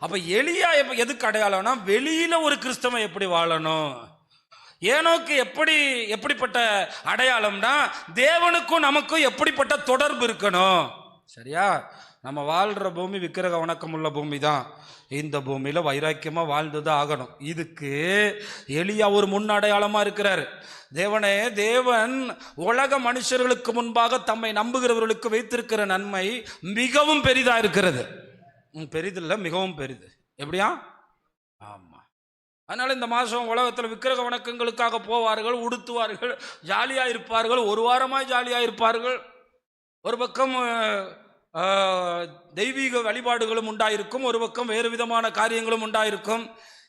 அப்ப எலியா எதுக்கு அடையாளம்னா, வெளியில ஒரு கிறிஸ்தவன் எப்படி வாழணும். ஏனோக்கு எப்படிப்பட்ட அடையாளம்னா, தேவனுக்கும் நமக்கும் எப்படிப்பட்ட தொடர்பு இருக்கணும். சரியா? நம்ம வாழ்ற பூமி விக்கிரக வணக்கம் உள்ள பூமி தான். இந்த பூமியில வைராக்கியமா வாழ்ந்துதான் ஆகணும். இதுக்கு எலியா ஒரு முன் அடையாளமா இருக்கிறார். தேவன் உலக மனுஷர்களுக்கு முன்பாக தம்மை நம்புகிறவர்களுக்கு வைத்திருக்கிற நன்மை மிகவும் பெரிதா இருக்கிறது. பெரிதில்லை, மிகவும் பெரிது. எப்படியா? ஆமா. அதனால இந்த மாதம் உலகத்தில் விக்கிரக வணக்கங்களுக்காக போவார்கள், உடுத்துவார்கள், ஜாலியாக இருப்பார்கள், ஒரு வாரமாக ஜாலியாக இருப்பார்கள். ஒரு பக்கம் தெய்வீக வழிபாடுகளும் உண்டாயிருக்கும், ஒரு பக்கம் வேறு விதமான காரியங்களும் உண்டாயிருக்கும்.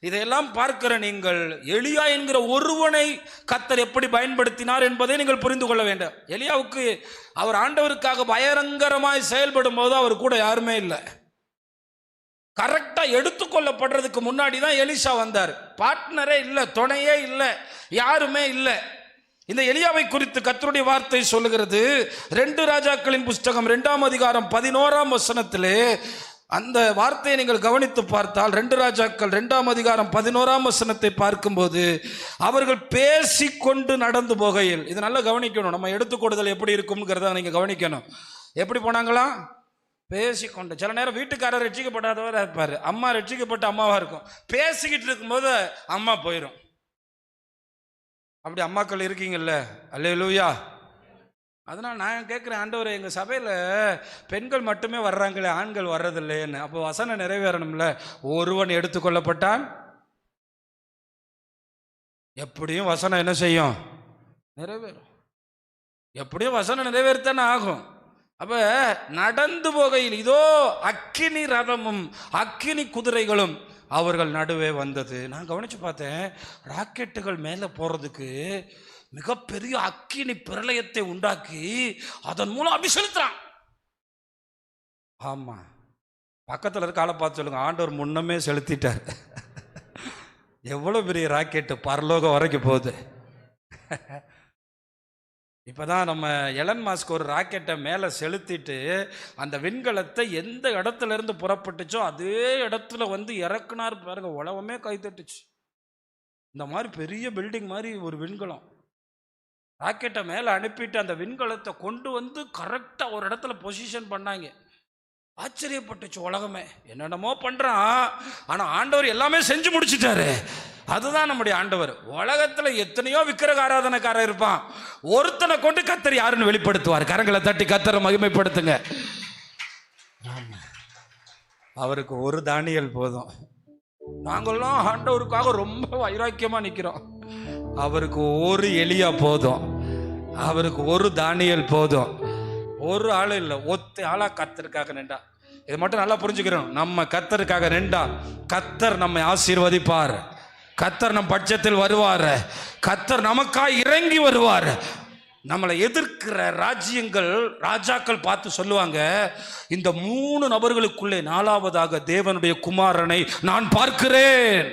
இதையெல்லாம் பார்க்கிற நீங்கள் எலியா என்கிற ஒருவனை கர்த்தர் எப்படி பயன்படுத்தினார் என்பதை நீங்கள் புரிந்து கொள்ள வேண்டும். எலியாவுக்கு அவர் ஆண்டவருக்காக பயங்கரமாய் செயல்படும் போது அவர் கூட யாருமே இல்லை. கரெக்டா எடுத்துக்கொள்ளப்படுறதுக்கு முன்னாடி தான் எலிசா வந்தார். பார்ட்னரே இல்லை, துணையே இல்லை, யாருமே இல்லை. இந்த எலியாவை குறித்து கர்த்தருடைய வார்த்தை சொல்லுகிறது. 2 ராஜாக்களின் புஸ்தகம் 2ஆம் அதிகாரம் 11ஆம் வசனத்திலே அந்த வார்த்தையை நீங்கள் கவனித்து பார்த்தால், 2 ராஜாக்கள் 2ஆம் அதிகாரம் 11ஆம் வசனத்தை பார்க்கும்போது, அவர்கள் பேசிக்கொண்டு நடந்து போகையில், இது நல்லா கவனிக்கணும். நம்ம எடுத்துக்கொடுதல் எப்படி இருக்கும்ங்கிறத நீங்க கவனிக்கணும். எப்படி போனாங்களா? பேசிக்கொண்டு. சில நேரம் வீட்டுக்காரர் ரட்சிக்கப்படாதவராக இருப்பார், அம்மா ரட்சிக்கப்பட்ட அம்மாவா இருக்கும். பேசிக்கிட்டு இருக்கும்போது அம்மா போயிடும். அப்படி அம்மாக்கள் இருக்கீங்கல்ல? அல்லேலூயா. அதனால் நான் கேட்குறேன், ஆண்டவரே எங்கள் சபையில் பெண்கள் மட்டுமே வர்றாங்களே, ஆண்கள் வர்றதில்லைன்னு. அப்போ வசனம் நிறைவேறணும்ல. ஒருவன் எடுத்துக்கொள்ளப்பட்டான், எப்படியும் வசனம் என்ன செய்யும்? நிறைவேறும். எப்படியும் வசனம் நிறைவேறத்தானே ஆகும். அப்ப நடந்து போகையில் இதோ அக்கினி ரதமும் அக்கினி குதிரைகளும் அவர்கள் நடுவே வந்தது. நான் கவனிச்சு பார்த்தேன், ராக்கெட்டுகள் மேலே போறதுக்கு மிகப்பெரிய அக்கினி பிரளயத்தை உண்டாக்கி அதன் மூலம் அபிஷேகித்தான். ஆமா, பக்கத்தில் இருக்க ஆளை பார்த்து சொல்லுங்க, ஆண்டவர் முன்னமே செலுத்திட்டார். எவ்வளவு பெரிய ராக்கெட்டு பரலோகம் வரைக்கும் போகுது. இப்போதான் நம்ம எலன் மாஸ்க் ஒரு ராக்கெட்டை மேலே செலுத்திட்டு அந்த விண்கலத்தை எந்த இடத்துல இருந்து புறப்பட்டுச்சோ அதே இடத்துல வந்து இறக்குனார் பாருங்க. உலகமே கைத்தட்டுச்சு. இந்த மாதிரி பெரிய பில்டிங் மாதிரி ஒரு விண்கலம் ராக்கெட்டை மேலே அனுப்பிட்டு அந்த விண்கலத்தை கொண்டு வந்து கரெக்டாக ஒரு இடத்துல பொசிஷன் பண்ணாங்க. ஆச்சரியப்பட்டுச்சு உலகமே. என்னென்னமோ பண்ணுறான், ஆனால் ஆண்டவர் எல்லாமே செஞ்சு முடிச்சுட்டாரு. அதுதான் நம்முடைய ஆண்டவர். உலகத்தில் எத்தனையோ விக்கிரக ஆராதனைக்காரர் இருப்பான், ஒருத்தனை கொண்டு கர்த்தர் யாருன்னு வெளிப்படுத்துவார். கரங்களை தட்டி கர்த்தரை மகிமைப்படுத்துங்க. அவருக்கு ஒரு தானியல் போதும். நாங்கள்லாம் ஆண்டவருக்காக ரொம்ப வைராக்கியமா நிற்கிறோம். அவருக்கு ஒரு எலியா போதும், அவருக்கு ஒரு தானியல் போதும். ஒரு ஆள் இல்லை, ஒத்த ஆளா கர்த்தருக்காக நின்றா. இதை மட்டும் நல்லா புரிஞ்சுக்கிறோம். நம்ம கர்த்தருக்காக நின்றா கர்த்தர் நம்மை ஆசீர்வதிப்பார். கர்த்தர் நம் பட்சத்தில் வருவார். கர்த்தர் நமக்காய் இறங்கி வருவார். நம்மளை எதிர்க்கிற ராஜாக்கள் பார்த்து சொல்லுவாங்க, இந்த 3 நபர்களுக்குள்ளே 4வதாக தேவனுடைய குமாரனை நான் பார்க்கிறேன்.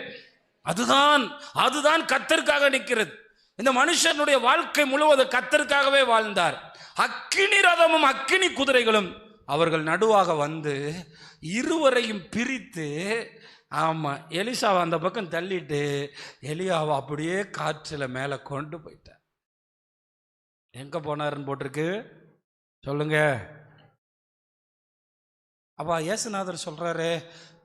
அதுதான் கர்த்தருக்காக நிற்கிறது. இந்த மனுஷனுடைய வாழ்க்கை முழுவதும் கர்த்தருக்காகவே வாழ்ந்தார். அக்கினி ரதமும் அக்கினி குதிரைகளும் அவர்கள் நடுவாக வந்து இருவரையும் பிரித்து, ஆமா, எலிசாவை அந்த பக்கம் தள்ளிட்டு எலியாவை அப்படியே காற்றில் மேலே கொண்டு போயிட்டார். எங்க போனாருன்னு போட்டிருக்கு சொல்லுங்க. அப்பா இயேசுநாதர் சொல்றாரு,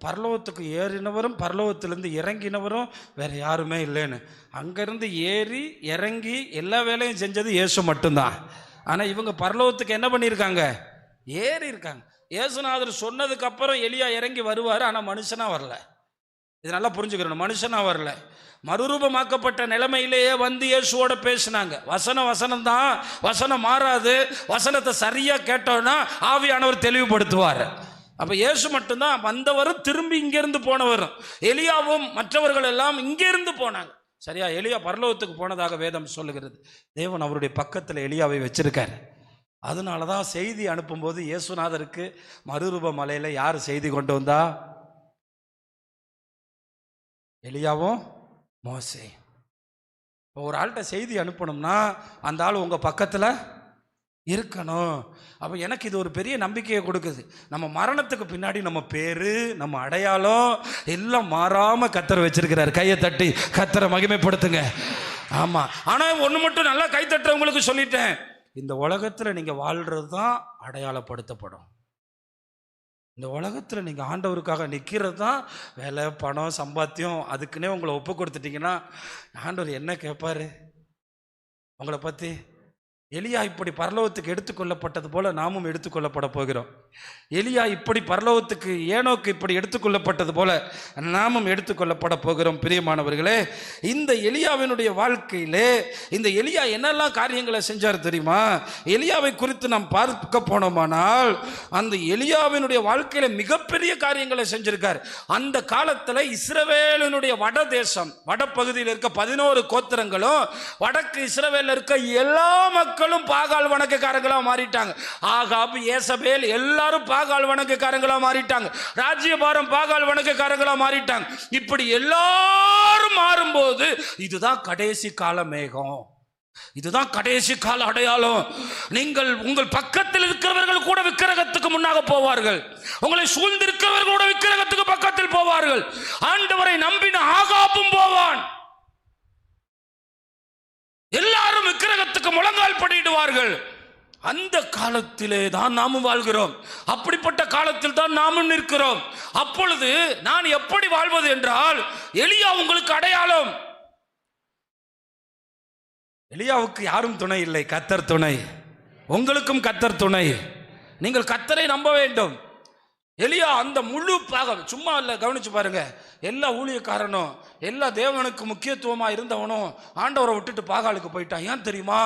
பரலோகத்துக்கு ஏறினவரும் பரலோகத்திலிருந்து இறங்கினவரும் வேற யாருமே இல்லைன்னு. அங்கிருந்து ஏறி இறங்கி எல்லா வேலையும் செஞ்சது இயேசு மட்டும்தான். ஆனா இவங்க பரலோகத்துக்கு என்ன பண்ணியிருக்காங்க? ஏறி இருக்காங்க. இயேசுநாதர் சொன்னதுக்கு அப்புறம் எலியா இறங்கி வருவார், ஆனா மனுஷனா வரல. இது நல்லா புரிஞ்சுக்கிறோம். மனுஷனா வரல, மறுரூபமாக்கப்பட்ட நிலைமையிலேயே வந்து இயேசுவோட பேசினாங்க. வசனம் தான், வசனம் மாறாது. வசனத்தை சரியா கேட்டோம்னா ஆவியானவர் தெளிவுபடுத்துவார். அப்ப இயேசு மட்டும்தான் வந்தவரும் திரும்பி இங்கிருந்து போனவரும். எலியாவும் மற்றவர்கள் எல்லாம் இங்கிருந்து போனாங்க. சரியா? எலியா பரலோகத்துக்கு போனதாக வேதம் சொல்லுகிறது. தேவன் அவருடைய பக்கத்தில் எலியாவை வச்சிருக்காரு. அதனாலதான் செய்தி அனுப்பும்போது இயேசுநாதருக்கு மறுரூப மலையில யார் செய்தி கொண்டு வந்தா? எலியாவும் மோசே. இப்போ ஒரு ஆள்கிட்ட செய்தி அனுப்பணும்னா அந்த ஆள் உங்க பக்கத்துல இருக்கணும். அப்போ எனக்கு இது ஒரு பெரிய நம்பிக்கையை கொடுக்குது. நம்ம மரணத்துக்கு பின்னாடி நம்ம பேரு, நம்ம அடையாளம் எல்லாம் மாறாம கர்த்தர் வச்சிருக்கிறார். கையை தட்டி கர்த்தரை மகிமைப்படுத்துங்க. ஆமா. ஆனா ஒண்ணு மட்டும் நல்லா கை தட்டுறவங்களுக்கு சொல்லிட்டேன், இந்த உலகத்துல நீங்க வாழ்றது தான் அடையாளப்படுத்தப்படும். இந்த உலகத்தில் நீங்கள் ஆண்டவருக்காக நிற்கிறது தான் வேலை, பணம், சம்பாத்தியம், அதுக்குன்னே உங்களை ஒப்பு கொடுத்துட்டீங்கன்னா ஆண்டவர் என்ன கேட்பாரு உங்களை பற்றி? எலியா இப்படி பரலோகத்துக்கு எடுத்துக்கொள்ளப்பட்டது போல நாமும் எடுத்துக்கொள்ளப்பட போகிறோம். எலியா இப்படி பரலோகத்துக்கு, ஏனோக்கு இப்படி எடுத்துக்கொள்ளப்பட்டது போல நாமும் எடுத்துக்கொள்ளப்பட போகிறோம். பிரியமானவர்களே, இந்த எலியாவினுடைய வாழ்க்கையிலே இந்த எலியா என்னெல்லாம் காரியங்களை செஞ்சார் தெரியுமா? எலியாவை குறித்து நாம் பார்க்க போனோமானால் அந்த எலியாவினுடைய வாழ்க்கையில மிகப்பெரிய காரியங்களை செஞ்சிருக்கார். அந்த காலத்தில் இஸ்ரவேலினுடைய வட தேசம், வடப்பகுதியில் இருக்க 11 கோத்திரங்களும் வடக்கு இஸ்ரவேலில் இருக்க எல்லா மக்களும் பாகால் வணக்கக்காரங்களா மாறிட்டாங்க. ஆகாப், ஏசபேல் எல்லாரும் பாகால் வணக்கக்காரங்களா மாறிட்டாங்க. ராஜ்யபாரம் பாகால் வணக்கக்காரங்களா மாறிட்டாங்க. இப்படி எல்லாரும் மாறும்போது இதுதான் கடைசி கால மேகம், இதுதான் கடைசி கால அடையாளம். நீங்கள் உங்கள் பக்கத்தில் இருக்கிறவர்கள் கூட விக்கிரகத்துக்கு முன்னாக போவார்கள். உங்களை சூழ்ந்திருக்கிறவர்கள் கூட விக்கிரகத்துக்கு பக்கத்தில் போவார்கள். ஆண்டவரை நம்பின ஆகாபும் போவான். எல்லாரும் விக்கிரகத்துக்கு முழங்கால் படியிடுவார்கள். அந்த காலத்திலே தான் நாமும் வாழ்கிறோம். அப்படிப்பட்ட காலத்தில் தான் நாமும் நிற்கிறோம். அப்பொழுது நான் எப்படி வாழ்வது என்றால், எலியா உங்களுக்கு அடையாளம். எலியாவுக்கு யாரும் துணை இல்லை, கர்த்தர் துணை. உங்களுக்கும் கர்த்தர் துணை. நீங்கள் கர்த்தரை நம்ப வேண்டும். எலியா அந்த முழு பாகம் சும்மா இல்லை, கவனிச்சு பாருங்க. எல்லா ஊழியக்காரனும், எல்லா தேவனுக்கு முக்கியத்துவமா இருந்தவனும் ஆண்டவரை விட்டுட்டு பாகாலுக்கு போயிட்டான். ஏன் தெரியுமா?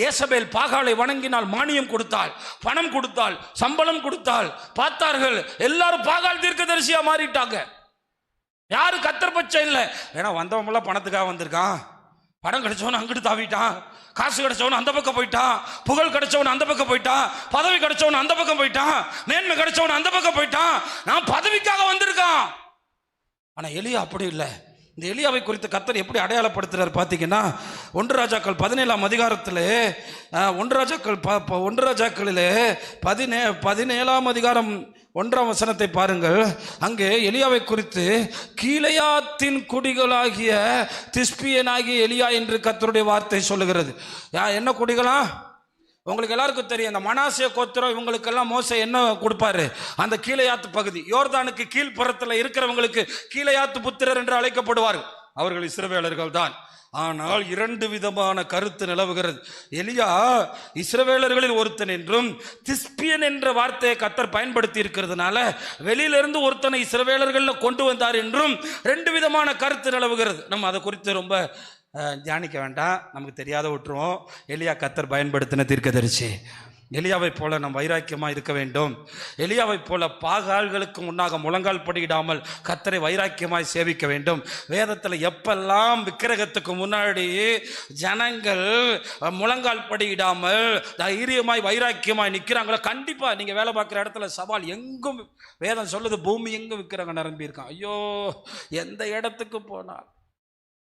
ஏசபேல் பாகாலை வணங்கினால் மானியம் கொடுத்தாள், பணம் கொடுத்தாள், சம்பளம் கொடுத்தாள். பார்த்தார்கள், எல்லாரும் பாகால் தீர்க்கதரிசியா மாறிட்டாங்க. யாரு கர்த்தர் பட்சம் இல்லை. ஏன்னா வந்தவங்களாம் பணத்துக்காக வந்திருக்கான். பணம் கிடைச்சவன் அங்கிட்டு தாவிட்டான், காசு கிடைச்சவன் அந்த பக்கம் போயிட்டான், புகழ் கிடைச்சவன் அந்த பக்கம் போயிட்டான், பதவி கிடைச்சவன் அந்த பக்கம் போயிட்டான், மேன்மை கிடைச்சவன் அந்த பக்கம் போயிட்டான். நான் பதவிக்காக வந்திருக்கான். ஆனா எலியா அப்படி இல்லை. இந்த எலியாவை குறித்து கர்த்தர் எப்படி அடையாளப்படுத்துறாரு பார்த்தீங்கன்னா, 1 ராஜாக்கள் 17ஆம் அதிகாரத்திலே 1 ராஜாக்களிலே 17ஆம் அதிகாரம் 1ஆம் வசனத்தை பாருங்கள். அங்கே எலியாவை குறித்து கீலேயாத்தின் குடிகளாகிய திஸ்பியனாகிய எலியா என்று கர்த்தருடைய வார்த்தை சொல்லுகிறது. என்ன குடிகளா? உங்களுக்கு எல்லாருக்கும் தெரியும், இந்த மனாசே கோத்திரம் இவங்களுக்கெல்லாம் மோசே என்ன கொடுப்பாரு? அந்த கீலேயாத்து பகுதி, யோர்தானுக்கு கீழ்ப்புறத்தில் இருக்கிறவங்களுக்கு கீலேயாத்து புத்திரர் என்று அழைக்கப்படுவார். அவர்கள் இஸ்ரவேலர்கள் தான். ஆனால் 2 விதமான கருத்து நிலவுகிறது. எலியா இஸ்ரவேலர்களில் ஒருத்தன் என்றும், திஸ்பியன் என்ற வார்த்தையை கர்த்தர் பயன்படுத்தி இருக்கிறதுனால வெளியிலிருந்து ஒருத்தனை இஸ்ரவேலர்களில் கொண்டு வந்தார் என்றும் 2 விதமான கருத்து நிலவுகிறது. நம்ம அதை குறித்து ரொம்ப தியானிக்க வேண்டாம், நமக்கு தெரியாத விட்டுருவோம். எலியா கர்த்தர் பயன்படுத்தின தீர்க்கதரிசி. எலியாவை போல நாம் வைராக்கியமாக இருக்க வேண்டும். எலியாவை போல பாகால்களுக்கு முன்னாக முழங்கால் படியிடாமல் கர்த்தரை வைராக்கியமாய் சேவிக்க வேண்டும். வேதத்தில் எப்பெல்லாம் விக்கிரகத்துக்கு முன்னாடி ஜனங்கள் முழங்கால் படியிடாமல் தைரியமாய் வைராக்கியமாய் நிற்கிறாங்களோ, கண்டிப்பாக நீங்கள் வேலை பார்க்குற இடத்துல சவால் எங்கும் வேதம் சொல்லுது, பூமி எங்கும் விக்கிரகம் நிரம்பி இருக்கான். ஐயோ, எந்த இடத்துக்கு போனால்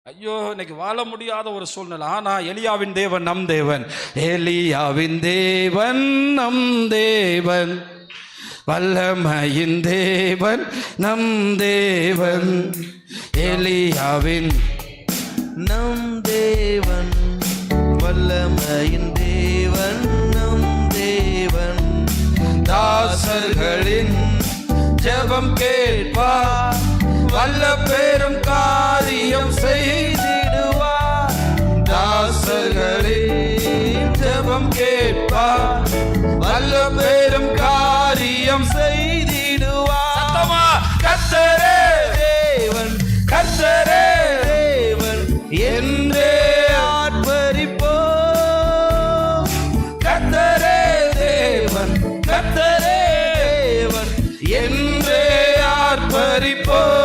ஐயோ, இன்னைக்கு வாழ முடியாத ஒரு சூழ்நிலை. ஆனா எலியாவின் தேவன் நம் தேவன், எலியாவின் தேவன் நம் தேவன், வல்லமையின் தேவன் நம் தேவன், எலியாவின் நம் தேவன், வல்லமையின் தேவன் நம் தேவன். தாசர்களின் ஜெபம் கேட்பார், வல்ல பெரும் காரியம் செய்திடுவார். தாசர்களின் ஜெபம் கேட்பார், வல்ல பெரும் காரியம் செய்திடுவார். கர்த்தரே தேவன், கர்த்தரே தேவன் என்றே ஆர்ப்பரிப்போம். கர்த்தரே தேவன், கர்த்தரே தேவன் என்றே ஆர்ப்பரிப்போம்.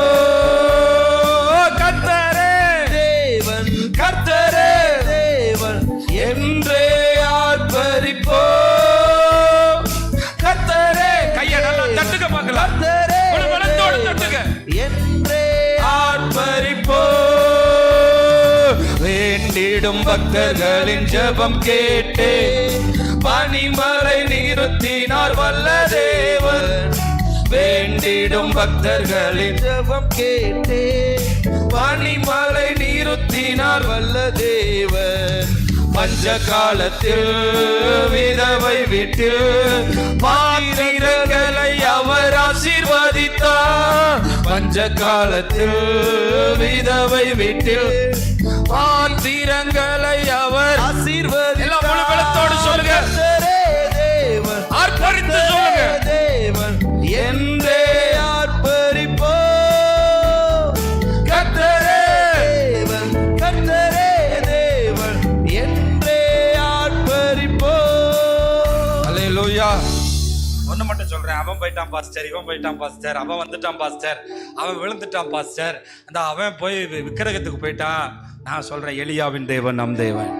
என்றே ஆர்ப்பரிப்போம். கர்த்தரே, கையை நல்லா தட்டுங்க பார்க்கலாம். பலத்தோடு தட்டுங்க. என்றே ஆர்ப்பரிப்போம். வேண்டிடும் பக்தர்களின் ஜெபம் கேட்டே பனிமலை நிறுத்தினார் வல்ல தேவன், வேண்டிடும் பக்தர்களின் ஜெபம் கேட்டே பனிமலை நிறுத்தினார் வல்ல தேவன். பஞ்ச காலத்தில் விதவை வீட்டில் பாத்திரங்களை அவர் ஆசீர்வதித்தார். பஞ்ச காலத்தில் விதவை வீட்டில் பாத்திரங்களை அவர் எல்லாம் முழு பலத்தோடு சொல்லுங்க. தேவன் ஆர்ப்பரித்து சொல்லுங்க. தேவன் என்றே ஆர்ப்பரிப்போ. கர்த்தரே தேவன் கர்த்தரே தேவன் என்றே ஆர்ப்பரிப்போ. அல்லேலூயா. ஒண்ணு மட்டும் சொல்றேன், அவன் போயிட்டான் பாஸ்டர், இவன் போயிட்டான் பாஸ்டர், அவன் வந்துட்டான் பாஸ்டர், அவன் விழுந்துட்டான் பாஸ்டர், அந்த அவன் போய் விக்கிரகத்துக்கு போயிட்டான். நான் சொல்றேன், எலியாவின் தேவன் நம் தேவன்.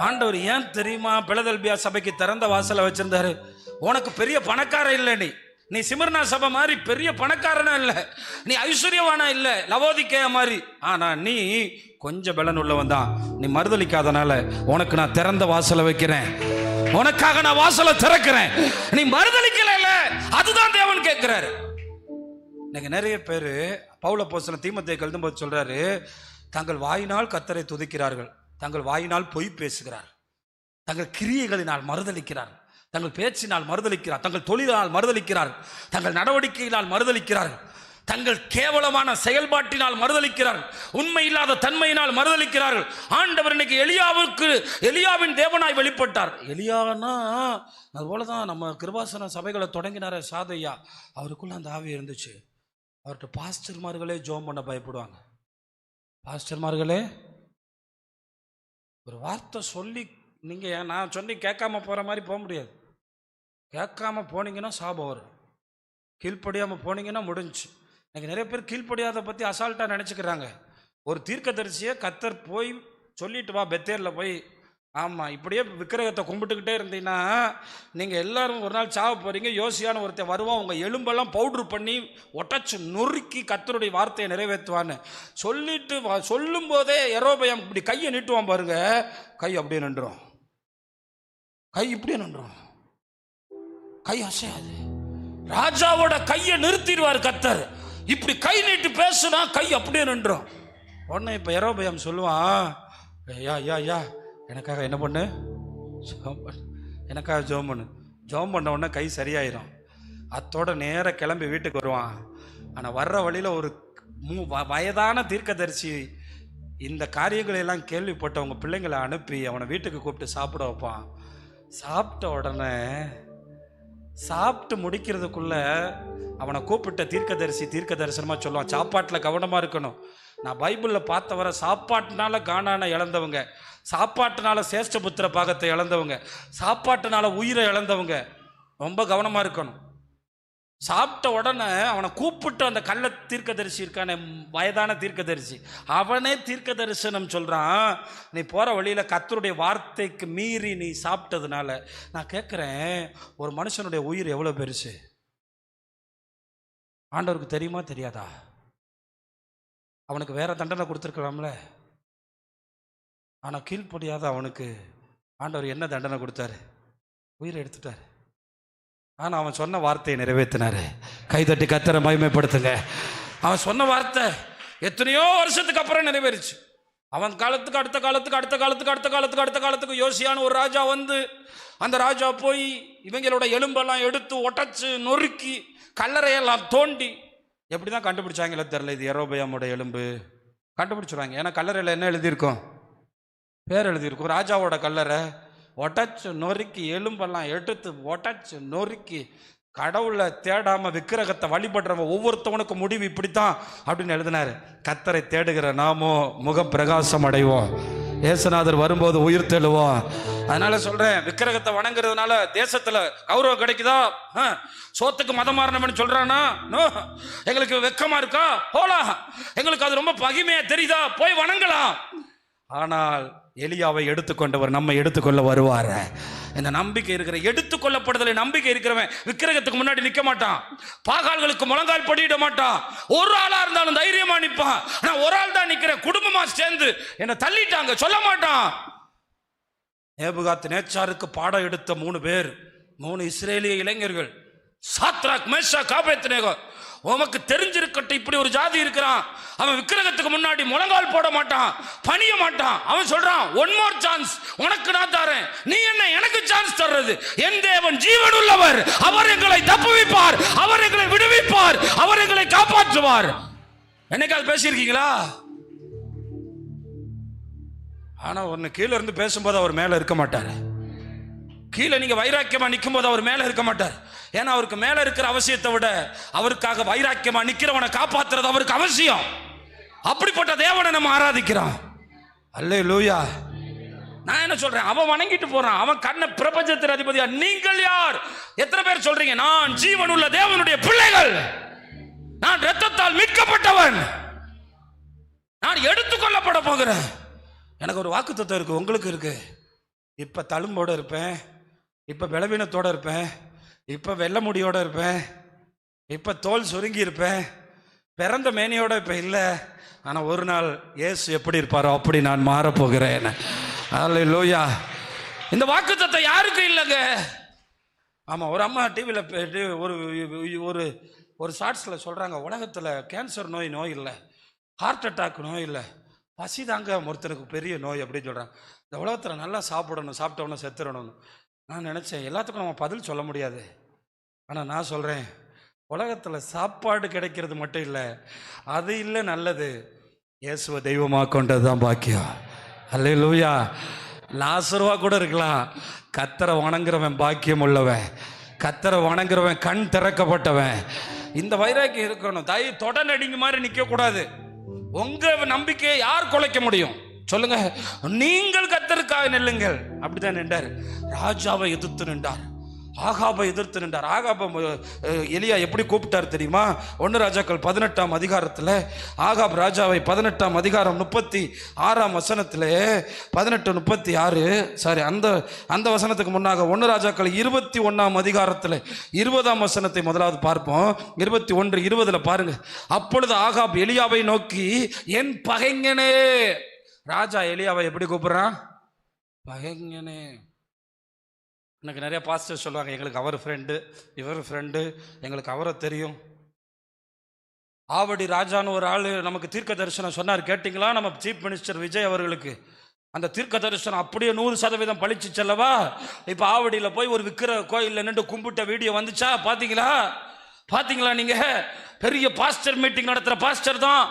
ஆண்டவர் ஏன் தெரியுமா பிலதெல்பியா சபைக்கு திறந்த வாசலை வச்சிருந்தாரு? உனக்கு பெரிய பணக்காரன் இல்லை, நீ சிமர்னா சபை மாதிரி பெரிய பணக்காரனா இல்லை, நீ ஐஸ்வர்யவானா இல்லை லவோதிக்கேயா மாதிரி, ஆனா நீ கொஞ்சம் பலன் உள்ளவன் தான். நீ மறுதளிக்காதனால உனக்கு நான் திறந்த வாசலை வைக்கிறேன், உனக்காக நான் வாசலை திறக்கிறேன். நீ மறுதளிக்கல, அதுதான் தேவன் கேட்கிறாரு. இன்னைக்கு நிறைய பேரு பவுல் அப்போஸ்தலன் தீமோத்தேயுக்கு எழுதும்போது சொல்றாரு, தங்கள் வாயினால் கர்த்தரை துதிக்கிறார்கள், தங்கள் வாயினால் பொய் பேசுகிறார், தங்கள் கிரியைகளினால் மறுதளிக்கிறார், தங்கள் பேச்சினால் மறுதளிக்கிறார், தங்கள் தொழிலினால் மறுதளிக்கிறார், தங்கள் நடவடிக்கையினால் மறுதளிக்கிறார், தங்கள் கேவலமான செயல்பாட்டினால் மறுதளிக்கிறார்கள், உண்மை இல்லாத தன்மையினால் மறுதளிக்கிறார்கள். ஆண்டவர் இன்னைக்கு எலியாவின் தேவனாய் வெளிப்பட்டார். எலியானா அதுபோலதான் நம்ம கிருபாசன சபைகளை தொடங்கினார சாதையா, அவருக்குள்ள அந்த ஆவி இருந்துச்சு. அவர்கிட்ட பாஸ்டர்மார்களே ஜோம் பண்ண பயப்படுவாங்க. பாஸ்டர்மார்களே ஒரு வார்த்தை சொல்லி நீங்க நான் சொல்லி கேட்காம போற மாதிரி போக முடியாது. கேட்காம போனீங்கன்னா சாபம் வரும், கீழ்ப்படியாம போனீங்கன்னா முடிஞ்சு. எனக்கு நிறைய பேர் கீழ்ப்படியாத பற்றி அசால்ட்டாக நினச்சிக்கிறாங்க. ஒரு தீர்க்கதரிசியை கர்த்தர் போய் சொல்லிட்டு வா பெத்தேரில் போய், ஆமாம் இப்படியே விக்கிரகத்தை கும்பிட்டுக்கிட்டே இருந்தீங்கன்னா நீங்கள் எல்லாரும் ஒரு நாள் சாவ போகிறீங்க. யோசியான ஒருத்தர் வருவான், உங்கள் எலும்பெல்லாம் பவுட்ரு பண்ணி ஒட்டச்சு நொறுக்கி கர்த்தருடைய வார்த்தையை நிறைவேற்றுவான்னு சொல்லிட்டு சொல்லும் போதே யெரொபெயாம் இப்படி கையை நீட்டுவான் பாருங்க, கை அப்படியே நின்றுடும், கை இப்படியே நின்றுடும், கை அசையாது. ராஜாவோட கையை நிறுத்திடுவார் கர்த்தர். இப்படி கை நீட்டு பேசுனா கை அப்படியே நின்றும். உடனே இப்போ யெரொபெயாம் சொல்லுவான், யா யா யா எனக்காக என்ன பண்ணு, எனக்காக ஜோம் பண்ணு. ஜோம் பண்ண உடனே கை சரியாயிரும். அத்தோட நேராக கிளம்பி வீட்டுக்கு வருவான். ஆனால் வர்ற வழியில் ஒரு வயதான தீர்க்கதரிசி இந்த காரியங்களை எல்லாம் கேள்விப்பட்டவங்க பிள்ளைங்களை அனுப்பி அவனை வீட்டுக்கு கூப்பிட்டு சாப்பிட வைப்பான். சாப்பிட்ட உடனே சாப்பிட்டு முடிக்கிறதுக்குள்ள அவனை கூப்பிட்ட தீர்க்க தரிசனமா சொல்லுவான், சாப்பாட்டில் கவனமா இருக்கணும். நான் பைபிளில் பார்த்த வர சாப்பாட்டுனால கானானை இழந்தவங்க, சாப்பாட்டுனால சேஷ்டபுத்திர பாகத்தை இழந்தவங்க, சாப்பாட்டுனால உயிரை இழந்தவங்க ரொம்ப கவனமா இருக்கணும். சாப்பிட்ட உடனே அவனை கூப்பிட்டு அந்த கள்ள தீர்க்கதரிசி இருக்கான வயதான தீர்க்கதரிசி, அவனே தீர்க்க தரிசனம் சொல்றான், நீ போற வழியில கர்த்தருடைய வார்த்தைக்கு மீறி நீ சாப்பிட்டதுனால. நான் கேட்கிறேன், ஒரு மனுஷனுடைய உயிர் எவ்வளவு பெருசு ஆண்டவருக்கு தெரியுமா தெரியாதா? அவனுக்கு வேற தண்டனை கொடுத்துருக்கலாம்ல. ஆனா கீழ்ப்படியாத அவனுக்கு ஆண்டவர் என்ன தண்டனை கொடுத்தாரு? உயிரை எடுத்துட்டாரு. ஆனால் அவன் சொன்ன வார்த்தையை நிறைவேற்றினாரு. கைதட்டி கர்த்தரை மகிமைப்படுத்துங்க. அவன் சொன்ன வார்த்தை எத்தனையோ வருஷத்துக்கு அப்புறம் நிறைவேறிச்சு. அவன் காலத்துக்கு அடுத்த காலத்துக்கு அடுத்த காலத்துக்கு அடுத்த காலத்துக்கு அடுத்த காலத்துக்கு யோசியான ஒரு ராஜா வந்து, அந்த ராஜா போய் இவங்களோட எலும்பெல்லாம் எடுத்து ஒட்டச்சு நொறுக்கி கல்லறையெல்லாம் தோண்டி, எப்படி தான் கண்டுபிடிச்சாங்களோ தெரியல, இது யெரொபெயாமோட எலும்பு கண்டுபிடிச்சிருவாங்க. ஏன்னா கல்லறையில் என்ன எழுதியிருக்கும்? பேர் எழுதியிருக்கும், ராஜாவோட கல்லறை. ஒட்டச்சு நொறுக்கி எலும்பெல்லாம் எடுத்து ஒட்டச்சு நொறுக்கி, கடவுளை தேடாம விக்கிரகத்தை வழிபடுறவன் ஒவ்வொருத்தவனுக்கு முடிவு இப்படித்தான் அப்படின்னு எழுதினாரு. கர்த்தரை தேடுகிற நாமோ முகம் பிரகாசம் அடைவோம், இயேசுநாதர் வரும்போது உயிர் தெழுவோம். அதனால சொல்றேன், விக்கிரகத்தை வணங்குறதுனால தேசத்துல கௌரவம் கிடைக்குதா? சோத்துக்கு மதம் மாறினவன் சொல்றானா? எங்களுக்கு வெக்கமா இருக்கா? போலாம். எங்களுக்கு அது ரொம்ப பகிமையா தெரியுதா? போய் வணங்கலாம். ஆனால் எலியாவை எடுத்துக்கொண்டவர் நம்மை எடுத்துக்கொள்ள வருவார். இந்த நம்பிக்கை இருக்கிற, எடுத்துக்கொள்ளப்படுதலை நம்பிக்கை இருக்கிறவன் விக்கிரகத்துக்கு முன்னாடி நிற்க மாட்டான், பாகால்களுக்கு முழங்கால் படியிட மாட்டான். ஒரு ஆளா இருந்தாலும் தைரியமா நிற்பான். நான் ஒரு ஆள் தான் நிற்கிறேன், குடும்பமா சேர்ந்து என்னை தள்ளிட்டாங்க சொல்ல மாட்டான். நேபுகாத் நேச்சாருக்கு பாடம் எடுத்த 3 பேர், 3 இஸ்ரேலிய இளைஞர்கள், சாத்ராக் மேஷாக் ஆபேத்நேகோ. உமக்கு தெரிஞ்சிருக்கட்டும், இப்படி ஒரு ஜாதி இருக்கிறான், அவன் விக்கிரகத்துக்கு முன்னாடி முழங்கால் போட மாட்டான், பணிய மாட்டான். அவன் சொல்றான், ஒன் மோர் சான்ஸ் உனக்கு நான் தரேன், நீ என்ன எனக்கு சான்ஸ் தர்றது? என் தேவன் ஜீவன் உள்ளவர், அவர் எங்களை தப்புவிப்பார், அவர் எங்களை விடுவிப்பார், அவர் எங்களை காப்பாற்றுவார். என்னைக்காவது பேசியிருக்கீங்களா? ஆனா ஒன்னு, கீழே இருந்து பேசும்போது அவர் மேல இருக்க மாட்டார். கீழே நீங்க வைராக்கியமா நிற்கும் போது அவர் மேல இருக்க மாட்டார். ஏன்னா அவருக்கு மேல இருக்கிற அவசியத்தை விட அவருக்காக வைராக்கியமா நிக்கிறவனை காப்பாத்துறது அவருக்கு அவசியம். அப்படிப்பட்ட தேவனை நம்ம ஆராதிக்கிறோம். அல்லேலூயா. நான் என்ன சொல்றேன், அவன் வணங்கிட்டு போறான், அவன் கண்ண பிரபஞ்சத்தின் அதிபதியா. நீங்கள் யார்? எத்தனை பேர் சொல்றீங்க, நான் ஜீவன் உள்ள தேவனுடைய பிள்ளைகள், நான் இரத்தத்தால் மீட்கப்பட்டவன், நான் எடுத்துக்கொள்ளப்பட போகிறேன். எனக்கு ஒரு வாக்குத்தத்தம் இருக்கு, உங்களுக்கு இருக்கு. இப்ப தழும்போட இருப்பேன், இப்ப பலவீனத்தோட இருப்பேன், இப்ப வெள்ளை முடியோட இருப்பேன், இப்ப தோல் சுருங்கி இருப்பேன், பிறந்த மேனியோட இப்ப இல்லை. ஆனா ஒரு நாள் இயேசு எப்படி இருப்பாரோ அப்படி நான் மாறப்போகிறேன். அல்லேலூயா. இந்த வாக்குத்தத்தத்தை யாருக்கும் இல்லைங்க. ஆமா, ஒரு அம்மா டிவியில் ஒரு ஒரு ஒரு ஷார்ட்ஸில் சொல்றாங்க, உலகத்துல கேன்சர் நோய் இல்லை, ஹார்ட் அட்டாக் நோய் இல்லை, பசி தாங்க ஒருத்தனுக்கு பெரிய நோய் அப்படின்னு சொல்றாங்க. இந்த உலகத்துல நல்லா சாப்பிடணும், சாப்பிட்டவன செத்துடணும். நான் நினைச்சேன், எல்லாத்துக்கும் நம்ம பதில் சொல்ல முடியாது. ஆனா நான் சொல்றேன், உலகத்துல சாப்பாடு கிடைக்கிறது மட்டும் இல்லை, அது இல்லை நல்லது, இயேசுவை தெய்வமாக கொண்டது தான் பாக்கியம். அல்லேலூயா. லாசருவா கூட இருக்கலாம். கர்த்தரை வணங்குறவன் பாக்கியம் உள்ளவன், கர்த்தரை வணங்குறவன் கண் திறக்கப்பட்டவன். இந்த வைராக்கியம் இருக்கணும். தொட நடிங்க மாதிரி நிற்க கூடாது. உங்க நம்பிக்கையை யார் குலைக்க முடியும் சொல்லுங்க? நீங்கள் கர்த்தருக்காக நில்லுங்கள். அப்படிதான் நின்றார். ராஜாவை எதிர்த்து நின்றார், ஆகாபை எதிர்த்து நின்றார். ஆகாப எலியா எப்படி கூப்பிட்டார் தெரியுமா? 1 ராஜாக்கள் 18ஆம் அதிகாரத்தில் ஆகாப் ராஜாவை 18ஆம் அதிகாரம் 36ஆம் வசனத்தில் 18:36 சாரி அந்த வசனத்துக்கு முன்னாக 1 ராஜாக்கள் 21ஆம் அதிகாரத்தில் 20ஆம் வசனத்தை முதலாவது பார்ப்போம். 21:20 பாருங்க. அப்பொழுது ஆகாப் எலியாவை நோக்கி, என் பகைஞனே. ராஜா எலியாவை எப்படி கூப்பிடுறான்? பகைஞனே. எனக்கு நிறைய பாஸ்டர் சொல்லுவாங்க, எங்களுக்கு அவர் ஃப்ரெண்டு, இவர் ஃப்ரெண்டு, எங்களுக்கு அவரை தெரியும். ஆவடி ராஜான்னு ஒரு ஆள் நமக்கு தீர்க்க தரிசனம் சொன்னார், கேட்டிங்களா? நம்ம சீஃப் மினிஸ்டர் விஜய் அவர்களுக்கு அந்த தீர்க்க தரிசனம் அப்படியே 100% பழிச்சு செல்லவா? இப்போ ஆவடியில் போய் ஒரு விக்கிர கோயிலில் நின்று கும்பிட்ட வீடியோ வந்துச்சா? பார்த்தீங்களா? நீங்க பெரிய பாஸ்டர் மீட்டிங் நடத்துகிற பாஸ்டர் தான்.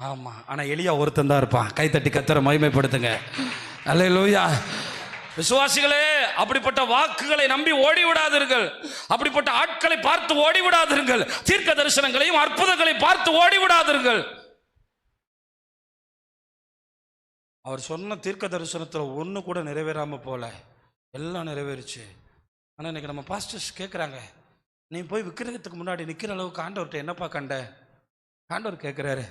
ஆமாம், ஆனால் எலியா ஒருத்தன் தான் இருப்பான். கைத்தட்டி கர்த்தரை மகிமைப்படுத்துங்க. அல்லேலூயா. விசுவாசிகளே, அப்படிப்பட்ட வாக்குகளை நம்பி ஓடிவிடாதீர்கள், அப்படிப்பட்ட ஆட்களை பார்த்து ஓடிவிடாதீர்கள், தீர்க்க தரிசனங்களையும் அற்புதங்களை பார்த்து ஓடிவிடாதீர்கள். அவர் சொன்ன தீர்க்க தரிசனத்தில் ஒன்று கூட நிறைவேறாம போல, எல்லாம் நிறைவேறிச்சு. ஆனால் இன்னைக்கு நம்ம பாஸ்டர்ஸ் கேட்குறாங்க, நீ போய் விக்கிரகத்துக்கு முன்னாடி நிற்கிற அளவுக்கு ஆண்டவர்கிட்ட என்னப்பா கண்ட? ஆண்டவர் கேட்குறாரு,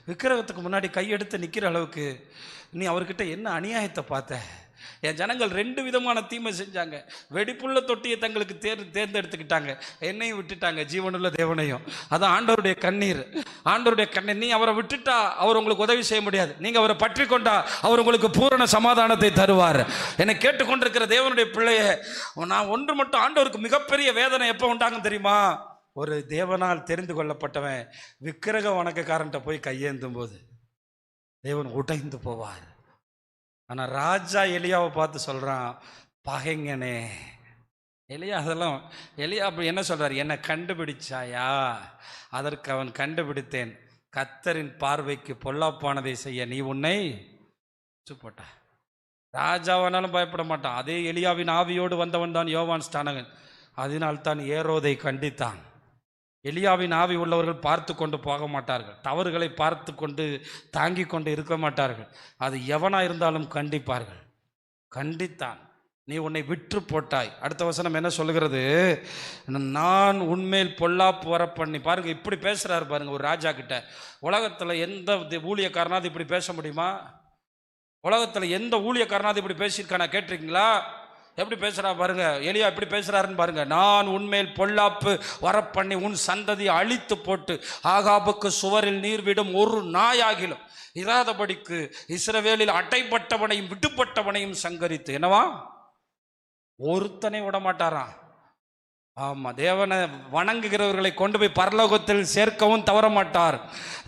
விக்கிரகத்துக்கு முன்னாடி கையெடுத்து நிற்கிற அளவுக்கு நீ அவர்கிட்ட என்ன அநியாயத்தை பார்த்த? என் ஜனங்கள் 2 விதமான தீமை செஞ்சாங்க. வெடிப்புள்ள தொட்டியை தங்களுக்கு தேர்ந்தெடுத்துக்கிட்டாங்க, என்னையும் விட்டுட்டாங்க, ஜீவனுள்ள தேவனையும். அதான் ஆண்டவருடைய கண்ணீர். ஆண்டவருடைய கண்ணீர். நீ அவரை விட்டுட்டா அவர் உங்களுக்கு உதவி செய்ய முடியாது, நீங்க அவரை பற்றி கொண்டா அவர் உங்களுக்கு பூரண சமாதானத்தை தருவார். என்னை கேட்டுக்கொண்டிருக்கிற தேவனுடைய பிள்ளைய, நான் ஒன்று மட்டும், ஆண்டவருக்கு மிகப்பெரிய வேதனை எப்போ உண்டாகும் தெரியுமா? ஒரு தேவனால் தெரிந்து கொள்ளப்பட்டவன் விக்கிரக வணக்கக்காரன்ட்ட போய் கையேந்தும் போது தேவன் உடைந்து போவார். ஆனா ராஜா எலியாவை பார்த்து சொல்றான், பகைங்கனே. எலியா அப்படி என்ன சொல்றாரு? என்னை கண்டுபிடிச்சாயா? அதற்கு அவன், கண்டுபிடித்தேன், கர்த்தரின் பார்வைக்கு பொல்லாப்பானதை செய்ய நீ உன்னை போட்ட. ராஜாவானாலும் பயப்பட மாட்டான். அதே எலியாவின் ஆவியோடு வந்தவன் தான் யோவான் ஸ்நானகன். அதனால்தான் ஏரோதை கண்டித்தான். எலியாவின் ஆவி உள்ளவர்கள் பார்த்து கொண்டு போக மாட்டார்கள், தவறுகளை பார்த்து கொண்டு தாங்கி கொண்டு இருக்க மாட்டார்கள். அது எவனா இருந்தாலும் கண்டிப்பார்கள். கண்டித்தான். நீ உன்னை விற்று போட்டாய். அடுத்த வசனம் என்ன சொல்லுகிறது? நான் உன்மேல் பொல்லாப்பு வர பண்ணி. பாருங்க, இப்படி பேசுறாரு பாருங்க ஒரு ராஜா கிட்ட. உலகத்துல எந்த ஊழியக்காரனாவது இப்படி பேச முடியுமா? உலகத்துல எந்த ஊழியக்காரனாவது இப்படி பேசியிருக்கானா கேட்டிருக்கீங்களா? எப்படி பேசுறா பாருங்க, எலியா எப்படி பேசுறாருன்னு பாருங்க. நான் உன்மேல் பொல்லாப்பு வரப்பண்ணி உன் சந்ததியை அழித்து போட்டு ஆகாபுக்கு சுவரில் நீர் விடும் ஒரு நாயாகிலும் இராதபடிக்கு இஸ்ரவேலில் அடைப்பட்டவனையும் விட்டுப்பட்டவனையும் சங்கரித்து. என்னவா? ஒருத்தனை விட மாட்டாராம். ஆமா, தேவனை வணங்குகிறவர்களை கொண்டு போய் பரலோகத்தில் சேர்க்கவும் தவற மாட்டார்.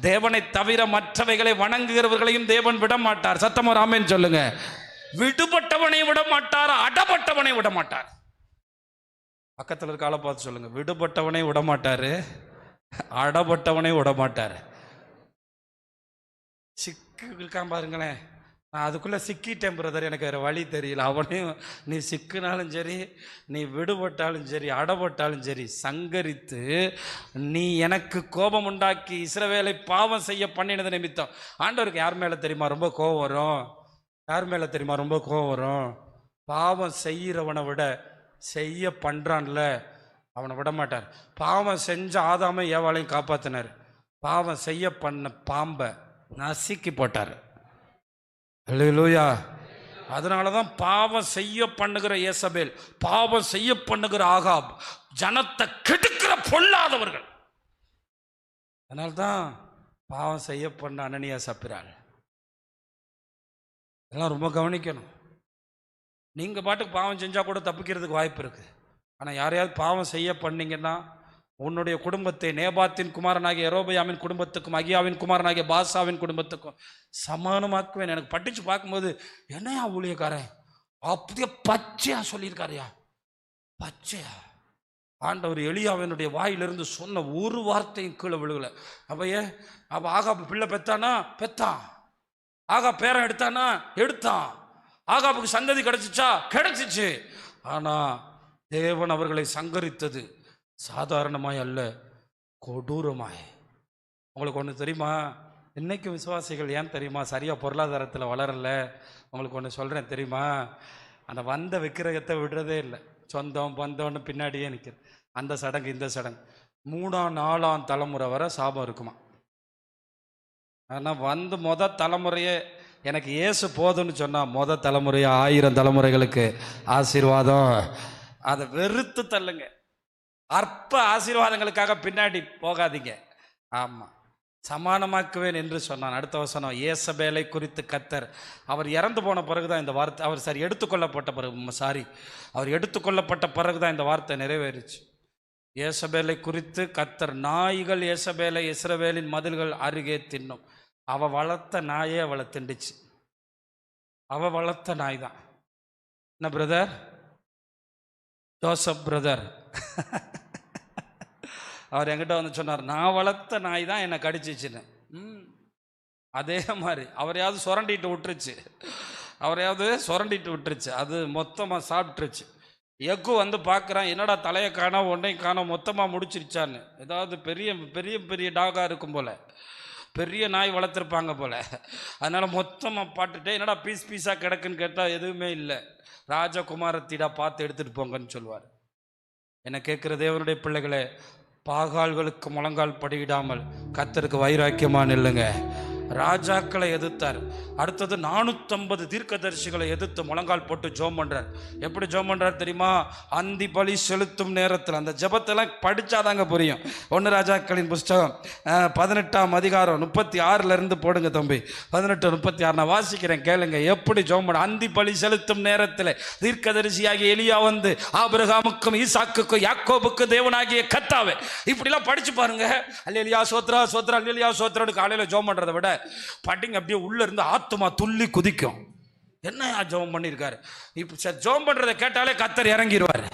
தேவனை தவிர மற்றவைகளை வணங்குகிறவர்களையும் தேவன் விட மாட்டார். சத்தமா ஆமென் சொல்லுங்க. விடுபட்டவனை விட மாட்டார், அடப்பட்டவனை விட மாட்டார். பக்கத்தில் இருக்க ஆளை பார்த்து சொல்லுங்க, விடுபட்டவனை விட மாட்டாரு, அடப்பட்டவனை விட மாட்டார். சிக்கு இருக்கான் பாருங்களேன். நான் அதுக்குள்ளே சிக்கிட்டேன் பிரதர், எனக்கு வேறு வழி தெரியல. அவனையும் நீ சிக்கினாலும் சரி, நீ விடுபட்டாலும் சரி, அடப்பட்டாலும் சரி, சங்கரித்து நீ எனக்கு கோபம் உண்டாக்கி இஸ்ரவேலை பாவம் செய்ய பண்ணினது நிமித்தம். ஆண்டவருக்கு யார் மேலே தெரியுமா ரொம்ப கோபம் வரும்? யார் மேலே தெரியுமா ரொம்ப கோபம் வரும்? பாவம் செய்கிறவனை விட செய்ய பண்ணுறான்ல அவனை விட மாட்டார். பாவம் செஞ்ச ஆதாமை ஏவாளையும் காப்பாற்றினார். பாவம் செய்ய பண்ண பாம்பை நசுக்கி போட்டார். அல்லேலூயா. அதனால தான் பாவம் செய்ய பண்ணுகிற ஏசபேல், பாவம் செய்ய பண்ணுகிற ஆகாப் ஜனத்தை கெடுக்கிற பொல்லாதவர்கள். அதனால்தான் பாவம் செய்ய பண்ண அனனியா சப்பிராள். இதெல்லாம் ரொம்ப கவனிக்கணும். நீங்கள் பாட்டுக்கு பாவம் செஞ்சால் கூட தப்பிக்கிறதுக்கு வாய்ப்பு இருக்குது. ஆனால் யாரையாவது பாவம் செய்ய பண்ணீங்கன்னா உன்னுடைய குடும்பத்தை நேபாத்தின் குமாரனாகிய யெரொபெயாமின் குடும்பத்துக்கும் அகியாவின் குமாரனாகிய பாசாவின் குடும்பத்துக்கும் சமானமாக்குவேன். எனக்கு படித்து பார்க்கும்போது என்னையா ஊழியக்காரன் அப்படியே பச்சையா சொல்லியிருக்காருயா, பச்சையா. ஆண்டவர் எலியாவினுடைய வாயிலிருந்து சொன்ன ஒரு வார்த்தையும் கீழே விழுகலை. அப்போ ஆகாப்பு பிள்ளை பெத்தானா? பெத்தான். ஆகா பேரன் எடுத்தானா? எடுத்தான். ஆகாப்புக்கு சந்ததி கிடைச்சிச்சா? கிடைச்சிச்சு. ஆனால் தேவன் அவர்களை சங்கரித்தது சாதாரணமாய் அல்ல, கொடூரமாய். உங்களுக்கு ஒன்று தெரியுமா? இன்னைக்கு விசுவாசிகள் ஏன் தெரியுமா சரியாக பொருளாதாரத்தில் வளரல? உங்களுக்கு ஒன்று சொல்கிறேன் தெரியுமா? அந்த வந்த விக்கிரகத்தை விடுறதே இல்லை. சொந்தம் பந்தம்னு பின்னாடியே நிற்கிது. அந்த சடங்கு இந்த சடங்கு 3ஆம் 4ஆம் தலைமுறை வரை சாபம் இருக்குமா. ஆனால் வந்து தலைமுறையே எனக்கு இயேசு போதும்னு சொன்னால் முதல் தலைமுறையே 1000 தலைமுறைகளுக்கு ஆசீர்வாதம். அதை வெறுத்து தள்ளுங்க. அற்ப ஆசீர்வாதங்களுக்காக பின்னாடி போகாதீங்க. ஆமாம், சமானமாக்குவேன் என்று சொன்னான். அடுத்த வசனம், ஏசபேலை குறித்து கர்த்தர் அவர் இறந்து போன பிறகுதான் இந்த வார்த்தை, அவர் எடுத்துக்கொள்ளப்பட்ட பிறகுதான் இந்த வார்த்தை நிறைவேறிச்சு. ஏசபேலை குறித்து கர்த்தர், நாய்கள் ஏசபேலை இஸ்ரவேலின் மதில்கள் அருகே தின்னும். அவ வளர்த்த நாயே அவளை திண்டுச்சு. அவ வளர்த்த நாய் தான். என்ன பிரதர்? ஜோசப் பிரதர் அவர் என்கிட்ட வந்து சொன்னார், நான் வளர்த்த நாய் தான் என்னை கடிச்சிச்சுன்னு. அதே மாதிரி அவரையாவது சுரண்டிட்டு விட்டுருச்சு. அது மொத்தமாக சாப்பிட்டுருச்சு. எக்கு வந்து பார்க்குறான், என்னடா தலையை காணோம், ஒன்றையும் காணோம், மொத்தமாக முடிச்சிருச்சான்னு. ஏதாவது பெரிய பெரிய பெரிய டாகாக இருக்கும் போல், பெரிய நாய் வளர்த்துருப்பாங்க போல். அதனால் மொத்தமாக பாட்டுட்டே என்னடா பீஸ் பீஸாக கிடக்குன்னு கேட்டால் எதுவுமே இல்லை. ராஜகுமாரத்திடா பார்த்து எடுத்துகிட்டு போங்கன்னு சொல்லுவார். என்னை கேட்குற தேவனுடைய பிள்ளைகளே, பாகால்களுக்கு முழங்கால் படியிடாமல் கர்த்தருக்கு வைராக்கியமா நில்லுங்க. ராஜாக்களை எதிர்த்தார். அடுத்தது 450 தீர்க்கதரிசிகளை எதிர்த்து முழங்கால் போட்டு ஜெபம் பண்றார். எப்படி ஜெபம் பண்றார் தெரியுமா? அந்தி பலி செலுத்தும் நேரத்தில். அந்த ஜெபத்தெல்லாம் படிச்சாதாங்க புரியும். 1 ராஜாக்களின் புஸ்தகம் 18ஆம் அதிகாரம் 36ல இருந்து போடுங்க தம்பி. 18-36 நான் வாசிக்கிறேன், கேளுங்க. எப்படி ஜெபம் பண்ண? அந்தி பலி செலுத்தும் நேரத்தில் தீர்க்கதரிசியாகிய எலியா வந்து, ஆபிரகாமுக்கும் ஈசாக்குக்கும் யாக்கோபுக்கும் தேவனாகிய கர்த்தாவே, இப்படிலாம் படிச்சு பாருங்க. அல்லேலூயா சோத்ரா சோத்ரா அல்லேலூயா சோத்ரான்னு காலையில் ஜெபம் பண்றதை விட படிங்க, அப்படியே உள்ள இருந்து ஆத்துமா துள்ளி குதிக்கும். என்ன ஜெபம் பண்ணிருக்காரு? இப்ப ஜெபம் பண்றதை கேட்டாலே கர்த்தர் இறங்கிடுவாரு.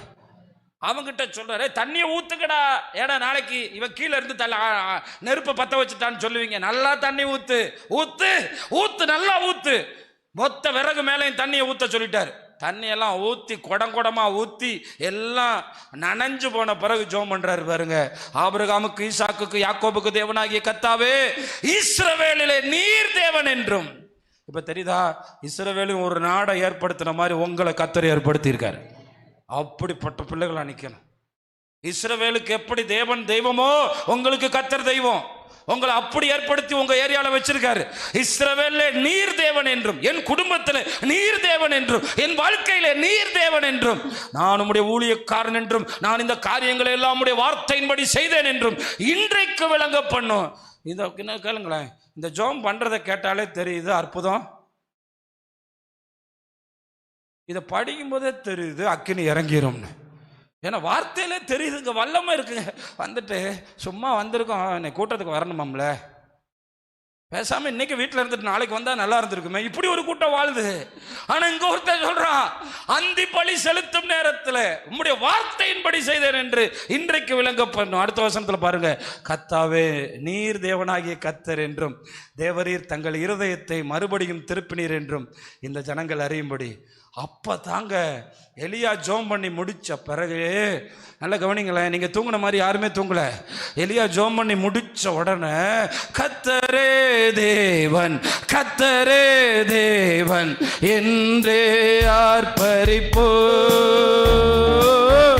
அவங்கிட்ட சொல்றாரு, தண்ணியை ஊத்துக்கடா, ஏடா நாளைக்கு இவன் கீழே இருந்து நெருப்பை பத்த வச்சுட்டான்னு சொல்லுவீங்க. நல்லா தண்ணி ஊத்து ஊத்து ஊத்து, நல்லா ஊத்து. மொத்த விறகு மேலையும் தண்ணியை ஊத்த சொல்லிட்டாரு. தண்ணியெல்லாம் ஊற்றி குடமா ஊற்றி எல்லாம் நனைஞ்சு போன பிறகு ஜெபம் பண்றாரு பாருங்க. ஆபிரகாமுக்கு ஈசாக்குக்கு யாக்கோபுக்கு தேவனாகிய கர்த்தாவே, இஸ்ரவேலிலே நீர் தேவன் என்றும். இப்ப தெரியுதா? இஸ்ரவேலும் ஒரு நாடை ஏற்படுத்தின மாதிரி உங்களை கர்த்தர் ஏற்படுத்தி இருக்காரு. அப்படிப்பட்ட பிள்ளைகளா நிக்கணும். இஸ்ரவேலுக்கு எப்படி தேவன் தெய்வமோ உங்களுக்கு கர்த்தர் தெய்வம். உங்களை அப்படி ஏற்படுத்தி உங்க ஏரியாவில் வச்சிருக்காரு. இஸ்ரவேல்ல நீர் தேவன் என்றும், என் குடும்பத்தில் நீர் தேவன் என்றும், என் வாழ்க்கையில நீர் தேவன் என்றும், நான் உம்முடைய ஊழியக்காரன் என்றும், நான் இந்த காரியங்களை எல்லாம் உம்முடைய வார்த்தையின்படி செய்தேன் என்றும் இன்றைக்கு விளங்க பண்ணும். இந்த கேளுங்களேன், இந்த ஜோம் பண்றதை கேட்டாலே தெரியுது அற்புதம். இதை படிக்கும் போதே தெரியுது அக்கினி இறங்கிரும்னு. ஏன்னா வார்த்தையிலே தெரியுதுங்க, வல்லமை இருக்குங்க. வந்துட்டு சும்மா வந்திருக்கோம், என்னை கூட்டத்துக்கு வரணுமாம்ல, பேசாம இன்னைக்கு வீட்டில் இருந்துட்டு நாளைக்கு வந்தா நல்லா இருந்திருக்குமே, இப்படி ஒரு கூட்டம் வாழுது. ஆனா இங்க ஒருத்தர் சொல்றான், அந்தி பலி செலுத்தும் நேரத்தில் உம்முடைய வார்த்தையின்படி செய்தேன் என்று இன்றைக்கு விளங்க பண்ணும். அடுத்த வசனத்துல பாருங்க, கர்த்தாவே நீர் தேவனாகிய கர்த்தர் என்றும், தேவரீர் தங்கள் இருதயத்தை மறுபடியும் திருப்பினீர் என்றும் இந்த ஜனங்கள் அறியும்படி. அப்ப தாங்க எலியா ஜோம் பண்ணி முடிச்ச பிறகு, நல்ல கவனிங்களேன், நீங்க தூங்குன மாதிரி யாருமே தூங்கல. எலியா ஜோம் பண்ணி முடிச்ச உடனே கர்த்தரே தேவன், கர்த்தரே தேவன் என்றே ஆர்ப்பரிப்போ,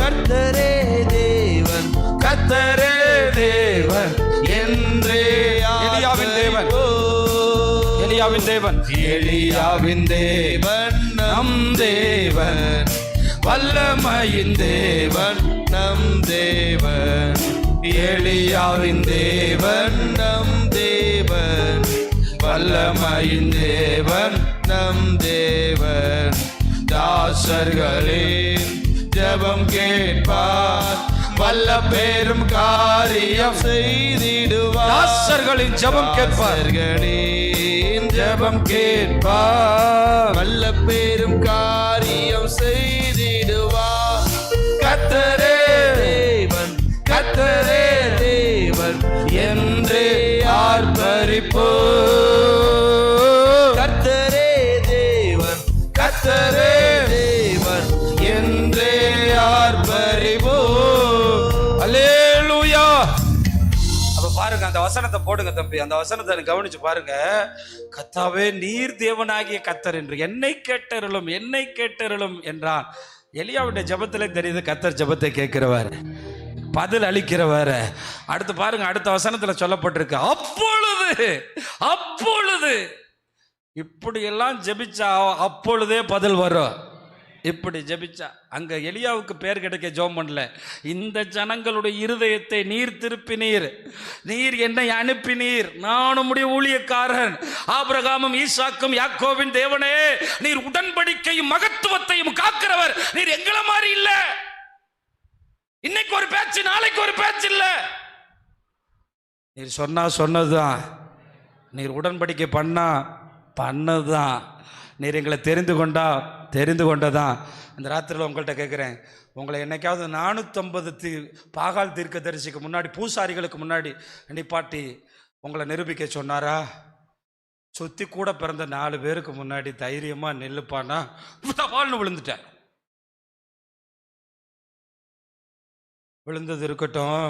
கர்த்தரே தேவன், கர்த்தரே தேவன் என்றே. எலியாவின் தேவன், எலியாவின் தேவன், எலியாவின் தேவன் நம் தேவன், வல்லமையின் தேவன் நம் தேவன், எலியாவின் தேவன் நம் தேவன், வல்லமையின் தேவன் நம் தேவன். தாசர்களின் ஜெபம் கேட்பார், வல்ல பெரும் காரியம் செய்திடுவார். தாசர்களின் ஜெபம் கேட்பார், ஜெபம் கேட்பார், வல்ல பெரும் காரியம் செய்திடுவார். கர்த்தரே தேவன், கர்த்தரே தேவன் என்றே ஆர்ப்பரிப்போ, கர்த்தரே தேவன், கர்த்தரே தேவன் என்றே ஆர்ப்பரிப்போ. அல்லேலூயா. அப்ப பாருங்க, அந்த வசனத்தை போடுங்க தம்பி, அந்த வசனத்தை கவனிச்சு பாருங்க. கர்த்தாவே நீர் தேவனாகிய கர்த்தர் என்று என்னை கேட்டருளும், என்னை கேட்டருளும் என்றான். எலியாவுடைய ஜெபத்திலே தெரியுது கர்த்தர் ஜெபத்தை கேட்கிறவர், பதில் அளிக்கிறவர். அடுத்து பாருங்க, அடுத்த வசனத்துல சொல்லப்பட்டிருக்கு, அப்பொழுது அப்பொழுது இப்படி எல்லாம் ஜெபிச்சா அப்பொழுதே பதில் வரும். இப்படி ஜெபிச்சா அங்க எலியாவுக்கு பேர் கிடைக்க ஜெபம் பண்ணல, இந்த ஜனங்களுடைய இருதயத்தை நீர் திருப்பினீர், நீர் என்னை அனுப்பினீர், நான் உம்முடைய ஊழியக்காரன் ஆபிரகாமும் ஈசாக்கும் யாக்கோபின் தேவனே, நீர் உடன்படிக்கையும் மகத்துவத்தையும் காக்கிறவர், நீர் எங்களை மாதிரி இல்ல. இன்னைக்கு ஒரு பேச்சு, நாளைக்கு ஒரு பேச்சு இல்ல. நீர் சொன்னா சொன்னதுதான், நீர் உடன்படிக்கை பண்ணா பண்ணதுதான், நீர் எங்களை தெரிந்து கொண்டா தெரிந்து கொண்டதான். இந்த ராத்திரியில் உங்கள்கிட்ட கேட்குறேன், உங்களை என்னைக்காவது 450 பாகால் தீர்க்க தரிசிக்கு முன்னாடி, பூசாரிகளுக்கு முன்னாடி நிப்பாட்டி உங்களை நிரூபிக்க சொன்னாரா? சுற்றி கூட பிறந்த 4 பேருக்கு முன்னாடி தைரியமாக நெல்லுப்பானா வாழ்னு விழுந்துட்டேன். விழுந்தது இருக்கட்டும்,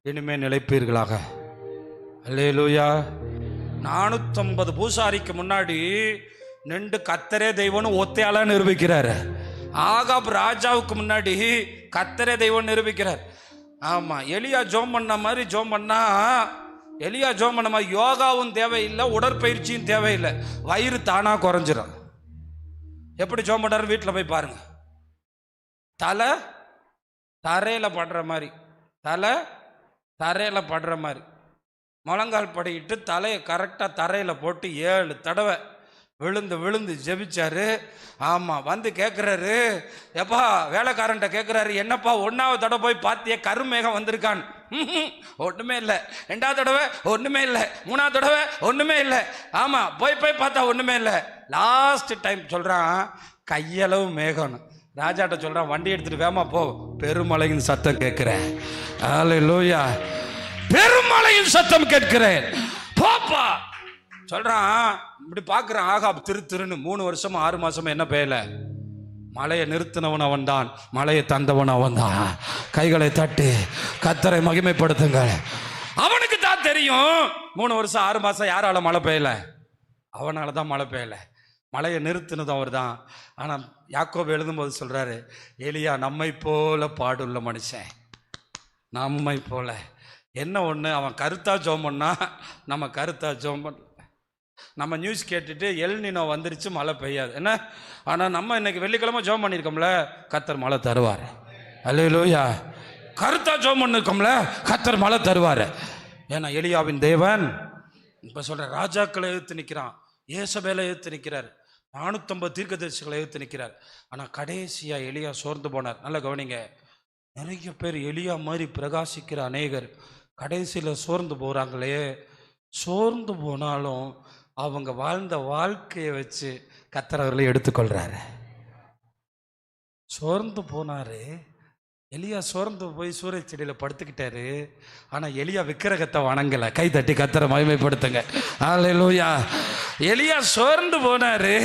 இனிமே நிலைப்பீர்களாக. அல்லேலூயா. 450 பூசாரிக்கு முன்னாடி நின்று கர்த்தரே தெய்வம்னு ஒத்தையால நிரூபிக்கிறாரு. ஆகாப் ராஜாவுக்கு முன்னாடி கர்த்தரே தெய்வம் நிரூபிக்கிறார். ஆமா, எலியா ஜோம் பண்ண மாதிரி ஜோம் பண்ணா, எலியா ஜோம் பண்ண மாதிரி யோகாவும் தேவையில்லை, உடற்பயிற்சியும் தேவையில்லை, வயிறு தானா குறைஞ்சிடும். எப்படி ஜோம் பண்ணாரு வீட்டில் போய் பாருங்க. தலை தரையில் படுற மாதிரி, தலை தரையில் படுற மாதிரி முழங்கால் படிக்கிட்டு தலையை கரெக்டாக தரையில் போட்டு 7 தடவை விழுந்து விழுந்து ஜெபிச்சாரு. ஆமாம், வந்து கேட்குறாரு, எப்பா வேலைக்காரன்ட்ட கேட்குறாரு, என்னப்பா 1ஆவது தடவை போய் பார்த்தியே கருமேகம் வந்திருக்கான்னு? ஒன்றுமே இல்லை. 2ஆவது தடவை ஒன்றுமே இல்லை. 3ஆவது தடவை ஒன்றுமே இல்லை. ஆமாம், போய் போய் பார்த்தா ஒன்றுமே இல்லை. லாஸ்ட் டைம் சொல்கிறான் கையளவு மேகம்னு. ராஜாட்ட சொல்கிறான், வண்டி எடுத்துகிட்டு வேமா போ, பெருமழையின் சத்தம் கேட்குறேன். அல்லேலூயா. பெருமழையின் சத்தம் கேட்கிறேன், போப்பா சொல்றான். இப்படி பார்க்குறான், ஆகாப் திருன்னு 3 வருஷமா 6 மாசமா என்ன பெய்யல. மழையை நிறுத்தினவன் அவன் தான், மழையை தந்தவன் அவன் தான். கைகளை தட்டி கர்த்தரை மகிமைப்படுத்துங்க. அவனுக்கு தான் தெரியும் 3 வருஷம் 6 மாசம் யாரால மழை பெய்யல, அவனால தான் மழை பெய்யல. மழையை நிறுத்தினது அவர் தான். ஆனால் யாக்கோபு எழுதும்போது சொல்றாரு, எலியா நம்மை போல பாடுள்ள மனுஷன், நம்மை போல. என்ன ஒன்று, அவன் கருத்தா ஜோம் பண்ணா, நம்ம கருத்தா ஜோம் பண்ண. நம்ம நியூஸ் கேட்டுட்டு எல்னினோ வந்துருச்சு, மழை பெய்யாது என்ன. ஆனால் நம்ம இன்னைக்கு வெள்ளிக்கிழமை ஜோம் பண்ணியிருக்கோம்ல, கர்த்தர் மழை தருவார். அல்லேலூயா. கருத்தா ஜோம் பண்ணிருக்கோம்ல, கர்த்தர் மழை தருவார். ஏன்னா எலியாவின் தேவன் இப்போ சொல்ற ராஜாக்களை எதிர்த்து நிற்கிறான், ஏசபேலை எதிர்த்து நிற்கிறார், 450 தீர்க்கதரிசிகளை எதிர்த்து நிற்கிறார். ஆனால் கடைசியா எலியா சோர்ந்து போனார். நல்லா கவனிங்க, நிறைய பேர் எலியா மாதிரி பிரகாசிக்கிற அநேகர் கடைசியில் சோர்ந்து போகிறாங்களே. சோர்ந்து போனாலும் அவங்க வாழ்ந்த வாழ்க்கையை வச்சு கர்த்தர் அவர்களை எடுத்துக்கொள்றாரு. சோர்ந்து போனாரு எலியா, சோர்ந்து போய் சூரிய செடியில் படுத்துக்கிட்டாரு. ஆனால் எலியா விக்கிரகத்தை வணங்கலை. கை தட்டி கர்த்தரை மகிமைப்படுத்துங்க. அல்லேலூயா. எலியா சோர்ந்து போனாரு,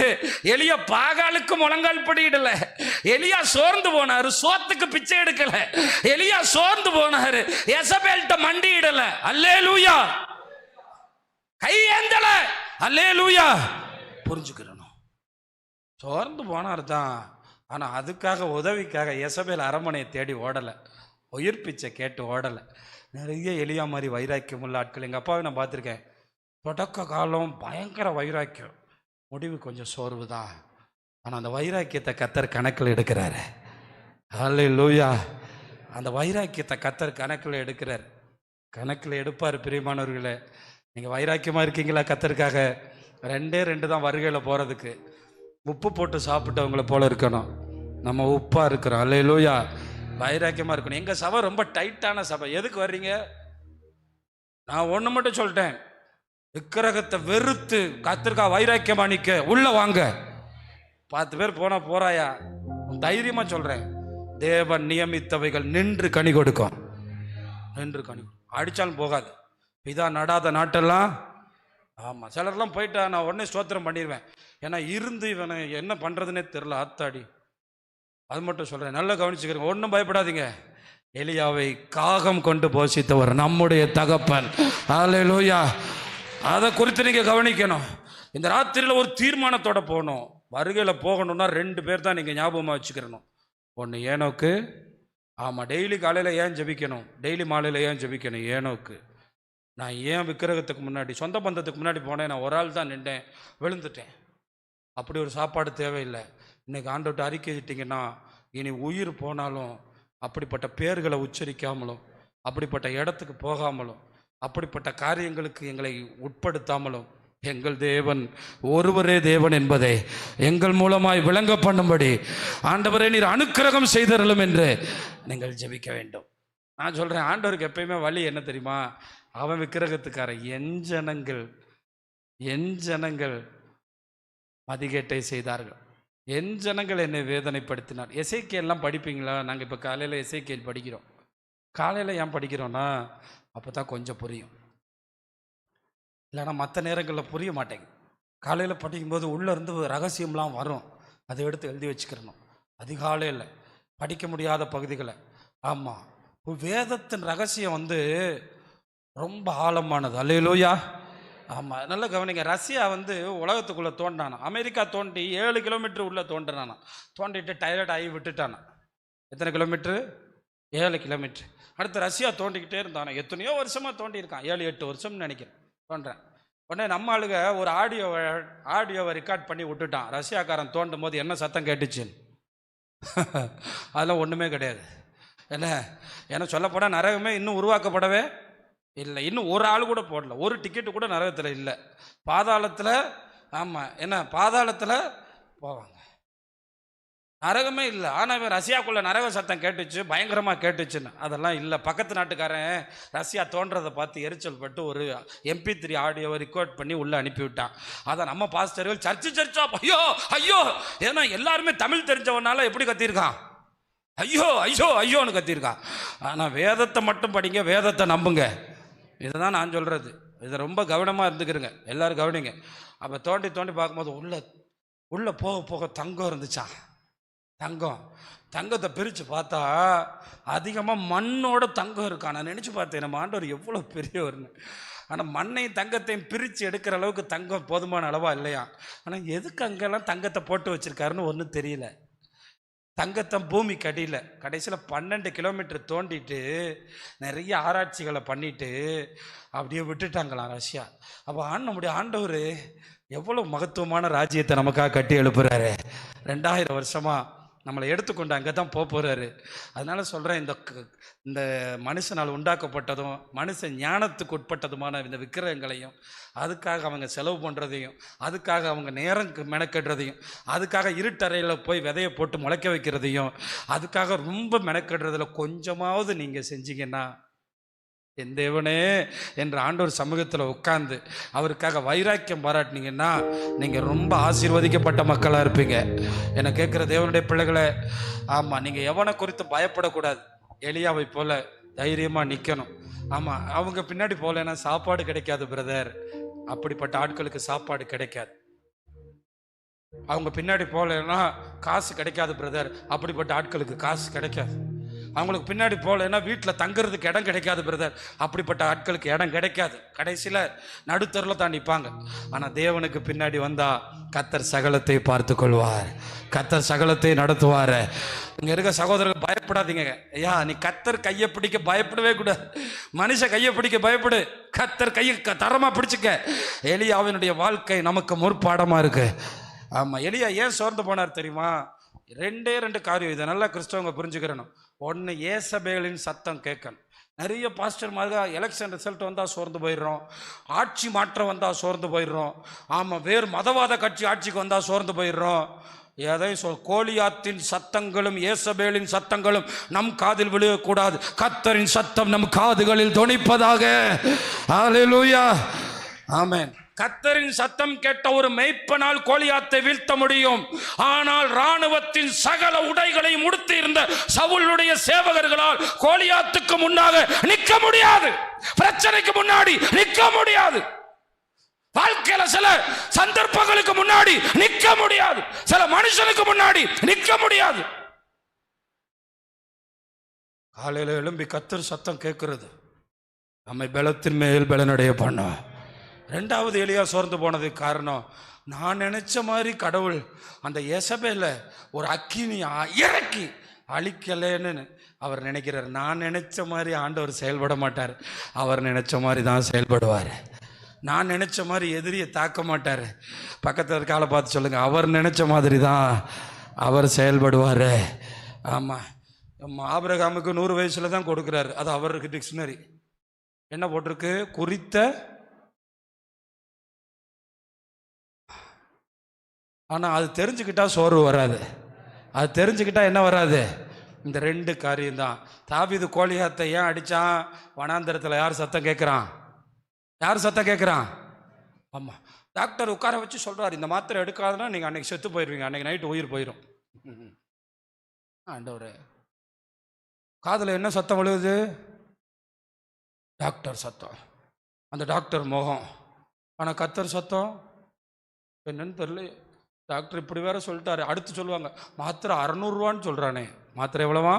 எலியா பாகாலுக்கு முழங்கால் படியிடல. எலியா சோர்ந்து போனாரு, சோத்துக்கு பிச்சை எடுக்கல. எலியா சோர்ந்து போனாரு, எசபேல்ட்ட மண்டியிடல. அல்லேலூயா. கை ஏந்தல. அல்லேலூயா. புரிஞ்சுக்கிறணும். சோர்ந்து போனார் தான், ஆனால் அதுக்காக உதவிக்காக எசபேல் அரண்மனையை தேடி ஓடலை, உயிர் பிச்சை கேட்டு ஓடலை. நிறைய எலியா மாதிரி வைராக்கியம் உள்ள ஆட்கள் எங்கள் அப்பாவை நான் பார்த்துருக்கேன். தொடக்க காலம் பயங்கர வைராக்கியம், முடிவு கொஞ்சம் சோர்வு தான். ஆனால் அந்த வைராக்கியத்தை கர்த்தர் கணக்கில் எடுக்கிறாரு. அல்லேலூயா. அந்த வைராக்கியத்தை கர்த்தர் கணக்கில் எடுக்கிறார். கணக்கில் எடுப்பார். பிரியமானவர்களே, நீங்கள் வைராக்கியமாக இருக்கீங்களா கர்த்தருக்காக? 2 தான் வருகையில் போகிறதுக்கு. உப்பு போட்டு சாப்பிட்டவங்களை போல இருக்கணும். நம்ம உப்பாக இருக்கிறோம். அல்லேலூயா. வைராக்கியமாக இருக்கணும். எங்கள் சபை ரொம்ப டைட்டான சபை. எதுக்கு வர்றீங்க? நான் ஒன்று மட்டும் சொல்லிட்டேன், விக்கிரகத்தை வெறுத்து கர்த்தருக்காக வைராக்கியமா நிற்க உள்ள வாங்க. 10 பேர் போனால் போறாயா? தைரியமாக சொல்கிறேன், தேவன் நியமித்தவைகள் நின்று கனி கொடுக்கும். நின்று கனி அடித்தாலும் போகாது. இதா நடாத நாட்டெல்லாம். ஆமாம், சிலர்லாம் போயிட்டா நான் உடனே ஸ்தோத்திரம் பண்ணிடுவேன். ஏன்னா இருந்து இவனை என்ன பண்ணுறதுனே தெரில. ஆத்தாடி. அது மட்டும் சொல்கிறேன், நல்லா கவனிச்சுக்கிறேன். ஒன்றும் பயப்படாதீங்க. எலியாவை காகம் கொண்டு போஷித்தவர் நம்முடைய தகப்பன். அல்லேலூயா. அதை குறித்து நீங்கள் கவனிக்கணும். இந்த ராத்திரியில் ஒரு தீர்மானத்தோட போகணும். வருகையில் போகணும்னா 2 பேர் தான் நீங்கள் ஞாபகமாக வச்சுக்கிறணும். ஒன்று ஏனோக்கு. ஆமாம், டெய்லி காலையில் ஏன் ஜெபிக்கணும், டெய்லி மாலையில் ஏன் ஜெபிக்கணும்? ஏனோக்கு. நான் ஏன் விக்கிரகத்துக்கு முன்னாடி, சொந்த பந்தத்துக்கு முன்னாடி போனேன், நான் ஒரு ஆள் தான் நின்றேன், விழுந்துட்டேன். அப்படி ஒரு சாப்பாடு தேவையில்லை. இன்னைக்கு ஆண்டவர்கிட்ட அறிக்கையிட்டீங்கன்னா இனி உயிர் போனாலும் அப்படிப்பட்ட பேர்களை உச்சரிக்காமலும், அப்படிப்பட்ட இடத்துக்கு போகாமலும், அப்படிப்பட்ட காரியங்களுக்கு எங்களை உட்படுத்தாமலும், எங்கள் தேவன் ஒருவரே தேவன் என்பதை எங்கள் மூலமாய் விளங்க பண்ணும்படி ஆண்டவரே நீர் அனுக்கிரகம் செய்தருளும் என்று நீங்கள் ஜெபிக்க வேண்டும். நான் சொல்கிறேன், ஆண்டவருக்கு எப்பயுமே வழி என்ன தெரியுமா? அவன் விக்கிரகத்துக்காரன். என் ஜனங்கள் மதிகேட்டை செய்தார்கள், என் ஜனங்கள் என்னை வேதனைப்படுத்தினார். எசேக்கியேல்லாம் படிப்பீங்களா? நாங்கள் இப்போ காலையில் எசேக்கியேல் படிக்கிறோம். காலையில் ஏன் படிக்கிறோன்னா அப்போ தான் கொஞ்சம் புரியும், இல்லைன்னா மற்ற நேரங்களில் புரிய மாட்டேங்குது. காலையில் படிக்கும்போது உள்ளேருந்து ரகசியம்லாம் வரும், அதை எடுத்து எழுதி வச்சுக்கிறணும். அதிகாலையில் படிக்க முடியாத பகுதிகளை. ஆமாம், வேதத்தின் ரகசியம் வந்து ரொம்ப ஆழமானது. அல்லேலூயா. ஆமாம், நல்லா கவனிங்க. ரஷ்யா வந்து உலகத்துக்குள்ளே தோண்டானா, அமெரிக்கா தோண்டி 7 கிலோமீட்டர் உள்ளே தோன்றினானா, தோண்டிட்டு டைலட் ஆகி விட்டுட்டானா. எத்தனை கிலோமீட்ரு? 7 கிலோமீட்ரு. அடுத்து ரஷ்யா தோண்டிக்கிட்டே இருந்தானா, எத்தனையோ வருஷமாக தோண்டியிருக்கான், 7-8 வருஷம்னு நினைக்கிறேன் தோன்றேன். உடனே நம்ம ஆளுங்க ஒரு ஆடியோவை ரெக்கார்ட் பண்ணி விட்டுட்டான். ரஷ்யாக்காரன் தோண்டும் போது என்ன சத்தம் கேட்டுச்சுன்னு. அதெல்லாம் ஒன்றுமே கிடையாது. ஏன்னா சொல்லப்போனால் நரகமே இன்னும் உருவாக்கப்படவே இல்லை. இன்னும் ஒரு ஆள் கூட போடல, ஒரு டிக்கெட்டு கூட நரகத்தில் இல்லை. பாதாளத்தில். ஆமாம், என்ன பாதாளத்தில் போவாங்க, நரகமே இல்லை. ஆனால் இவன் ரஷ்யாக்குள்ளே நரக சத்தம் கேட்டுச்சு, பயங்கரமாக கேட்டுச்சுன்னு. அதெல்லாம் இல்லை. பக்கத்து நாட்டுக்காரன் ரஷ்யா தோன்றதை பார்த்து எரிச்சல் பட்டு ஒரு MP3 ஆடியோவை ரெக்கார்ட் பண்ணி உள்ளே அனுப்பிவிட்டான். அதை நம்ம பாஸ்டர்கள் சர்ச்சா ஐயோ ஐயோ, ஏன்னா எல்லாருமே தமிழ் தெரிஞ்சவனால எப்படி கத்தியிருக்கான், ஐயோ ஐயோ ஐயோன்னு கத்தியிருக்கான். ஆனால் வேதத்தை மட்டும் படிங்க, வேதத்தை நம்புங்க. இதை தான் நான் சொல்கிறது. இதை ரொம்ப கவனமாக இருந்துக்கிறங்க, எல்லோரும் கவனிங்க. அப்போ தோண்டி பார்க்கும்போது உள்ளே போக போக தங்கம் இருந்துச்சா. தங்கத்தை பிரித்து பார்த்தா அதிகமாக மண்ணோட தங்கம் இருக்கா. நான் நினச்சி பார்த்தேன் நம்ம ஆண்டவர் எவ்வளோ பெரியவர்னு. ஆனால் மண்ணையும் தங்கத்தையும் பிரித்து எடுக்கிற அளவுக்கு தங்கம் போதுமான அளவா இல்லையா. ஆனால் எதுக்கு அங்கெல்லாம் தங்கத்தை போட்டு வச்சுருக்காருன்னு ஒன்றும் தெரியல. தங்கத்தை பூமிக்கு அடியில் கடைசியில் 12 கிலோமீட்டர் தோண்டிட்டு நிறைய ஆராய்ச்சிகளை பண்ணிட்டு அப்படியே விட்டுட்டாங்களாம் ரஷ்யா. அப்போ நம்முடைய ஆண்டவர் எவ்வளோ மகத்துவமான ராஜ்யத்தை நமக்காக கட்டி எழுப்புறாரு. 2000 வருஷமா நம்மளை எடுத்துக்கொண்டு அங்கே தான் போகிறாரு. அதனால சொல்கிறேன், இந்த மனுஷனால் உண்டாக்கப்பட்டதும் மனுஷன் ஞானத்துக்கு உட்பட்டதுமான இந்த விக்கிரகங்களையும், அதுக்காக அவங்க செலவு பண்ணுறதையும், அதுக்காக அவங்க நேரம் மெனக்கெடுறதையும், அதுக்காக இருட்டறையில் போய் விதையை போட்டு முளைக்க வைக்கிறதையும், அதுக்காக ரொம்ப மெனக்கெடுறதில் கொஞ்சமாவது நீங்கள் செஞ்சீங்கன்னா, என் தேவனே என்ற ஆண்டவர் சமூகத்தில் உட்கார்ந்து அவருக்காக வைராக்கியம் பாராட்டினீங்கன்னா நீங்கள் ரொம்ப ஆசீர்வதிக்கப்பட்ட மக்களாக இருப்பீங்க. என்னை கேட்குற தேவனுடைய பிள்ளைகளை, ஆமாம், நீங்கள் எவனை குறித்து பயப்படக்கூடாது. எலியாவை போல தைரியமாக நிற்கணும். ஆமாம், அவங்க பின்னாடி போகலன்னா சாப்பாடு கிடைக்காது பிரதர். அப்படிப்பட்ட ஆட்களுக்கு சாப்பாடு கிடைக்காது. அவங்க பின்னாடி போகலன்னா காசு கிடைக்காது பிரதர். அப்படிப்பட்ட ஆட்களுக்கு காசு கிடைக்காது. அவங்களுக்கு பின்னாடி போகலன்னா வீட்டில் தங்குறதுக்கு இடம் கிடைக்காது பிரதர். அப்படிப்பட்ட ஆட்களுக்கு இடம் கிடைக்காது. கடைசியில் நடுத்தரில் தான் நிற்பாங்க. ஆனால் தேவனுக்கு பின்னாடி வந்தால் கர்த்தர் சகலத்தை பார்த்து கொள்வார், கர்த்தர் சகலத்தை நடத்துவார். இங்கே இருக்க சகோதரர்கள் பயப்படாதீங்க. ஐயா, நீ கர்த்தர் கையை பிடிக்க பயப்படவே கூடாது. மனுஷ கையை பிடிக்க பயப்படு, கர்த்தர் கையை தரமாக பிடிச்சிக்க. எலியாவினுடைய வாழ்க்கை நமக்கு முற்பாடமாக இருக்கு. ஆமாம், எலியா ஏன் சோர்ந்து போனார் தெரியுமா? 2 காரியம். இதை நல்லா கிறிஸ்தவங்க புரிஞ்சுக்கிறணும். ஒன்று, ஏசபேலின் சத்தம் கேட்கணும். நிறைய பாஸ்டர் மாதிரி எலெக்ஷன் ரிசல்ட் வந்தால் சோர்ந்து போயிடுறோம், ஆட்சி மாற்றம் வந்தால் சோர்ந்து போயிடுறோம். ஆமாம், வேறு மதவாத கட்சி ஆட்சிக்கு வந்தால் சோர்ந்து போயிடுறோம். எதையும் கோலியாத்தின் சத்தங்களும் ஏசபேலின் சத்தங்களும் நம் காதில் விழுகக்கூடாது. கர்த்தரின் சத்தம் நம் காதுகளில் தொனிப்பதாக. ஹல்லேலூயா, ஆமென். கர்த்தரின் சத்தம் கேட்ட ஒரு மெய்ப்பனால் கோலியாத்தை வீழ்த்த முடியும். ஆனால் ராணுவத்தின் சகல உடைகளை உடுத்தி இருந்த சவுலுடைய சேவகர்களால் கோலியாத்துக்கு முன்னாக நிற்க முடியாது. பிரச்சனைக்கு முன்னாடி நிற்க முடியாது. வாழ்க்கையில சில சந்தர்ப்பங்களுக்கு முன்னாடி நிற்க முடியாது. சில மனுஷனுக்கு முன்னாடி நிற்க முடியாது. காலையில எழும்பி கர்த்தர் சத்தம் கேட்கிறது நம்மை பலத்தின் மேல் பலனடைய பண்ணோம். 2வது, எலியா சோர்ந்து போனதுக்கு காரணம், நான் நினைச்ச மாதிரி கடவுள் அந்த ஏசபேல ஒரு அக்கினி இறக்கி அழிக்கலேன்னு அவர் நினைக்கிறார். நான் நினைச்ச மாதிரி ஆண்டவர் செயல்பட மாட்டார். அவர் நினைச்ச மாதிரி தான் செயல்படுவார். நான் நினைச்ச மாதிரி எதிரியை தாக்க மாட்டார். பக்கத்தில் இருக்க ஆளை பார்த்து சொல்லுங்க, அவர் நினைச்ச மாதிரி தான் அவர் செயல்படுவார். ஆமாம், ஆபிரகாமுக்கு 100 வயசுல தான் கொடுக்குறாரு. அது அவருக்கு டிக்ஷனரி என்ன போட்டிருக்கு? குறித்த. ஆனால் அது தெரிஞ்சுக்கிட்டா சோர்வு வராது. அது தெரிஞ்சுக்கிட்டா என்ன வராது? இந்த 2 காரியம்தான். தாவீது கோலியாத்தை ஏன் அடித்தான்? வனாந்தரத்தில் யார் சத்தம் கேட்குறான்? யார் சத்தம் கேட்குறான்? ஆமாம், டாக்டர் உட்கார வச்சு சொல்கிறார், இந்த மாத்திரை எடுக்காதுன்னா நீங்கள் அன்றைக்கி செத்து போயிடுவீங்க, அன்றைக்கி நைட்டு உயிர் போயிடும். ஆண்டவரே, காதில் என்ன சத்தம் விழுகுது? டாக்டர் சத்தம், அந்த டாக்டர் முகம். ஆனால் கர்த்தர் சத்தம் என்னன்னு தெரியல. டாக்டர் இப்படி வேற சொல்லிட்டாரு. அடுத்து சொல்லுவாங்க, மாத்திரை 600 ரூபான்னு சொல்றானே. மாத்திரை எவ்வளவா?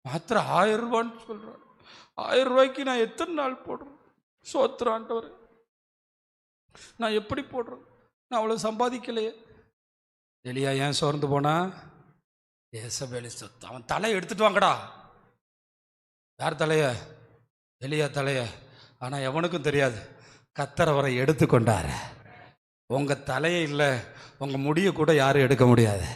மாத்திரை 1000 ரூபான்னு சொல்றான். 1000 ரூபாய்க்கு நான் எத்தனை நாள் போடுறேன்? சோத்திரான்ட்டவர், நான் எப்படி போடுறேன்? நான் அவ்வளோ சம்பாதிக்கலையே. எலியா ஏன் சோர்ந்து போனா? ஏசபேலி சொத்து. அவன் தலையை எடுத்துட்டு வாங்கடா. யார் தலைய? எலியா தலைய. ஆனால் எவனுக்கும் தெரியாது, கர்த்தர் அவரை எடுத்துக்கொண்டார். உங்கள் தலையை இல்லை, உங்கள் முடியை கூட யாரும் எடுக்க முடியாது.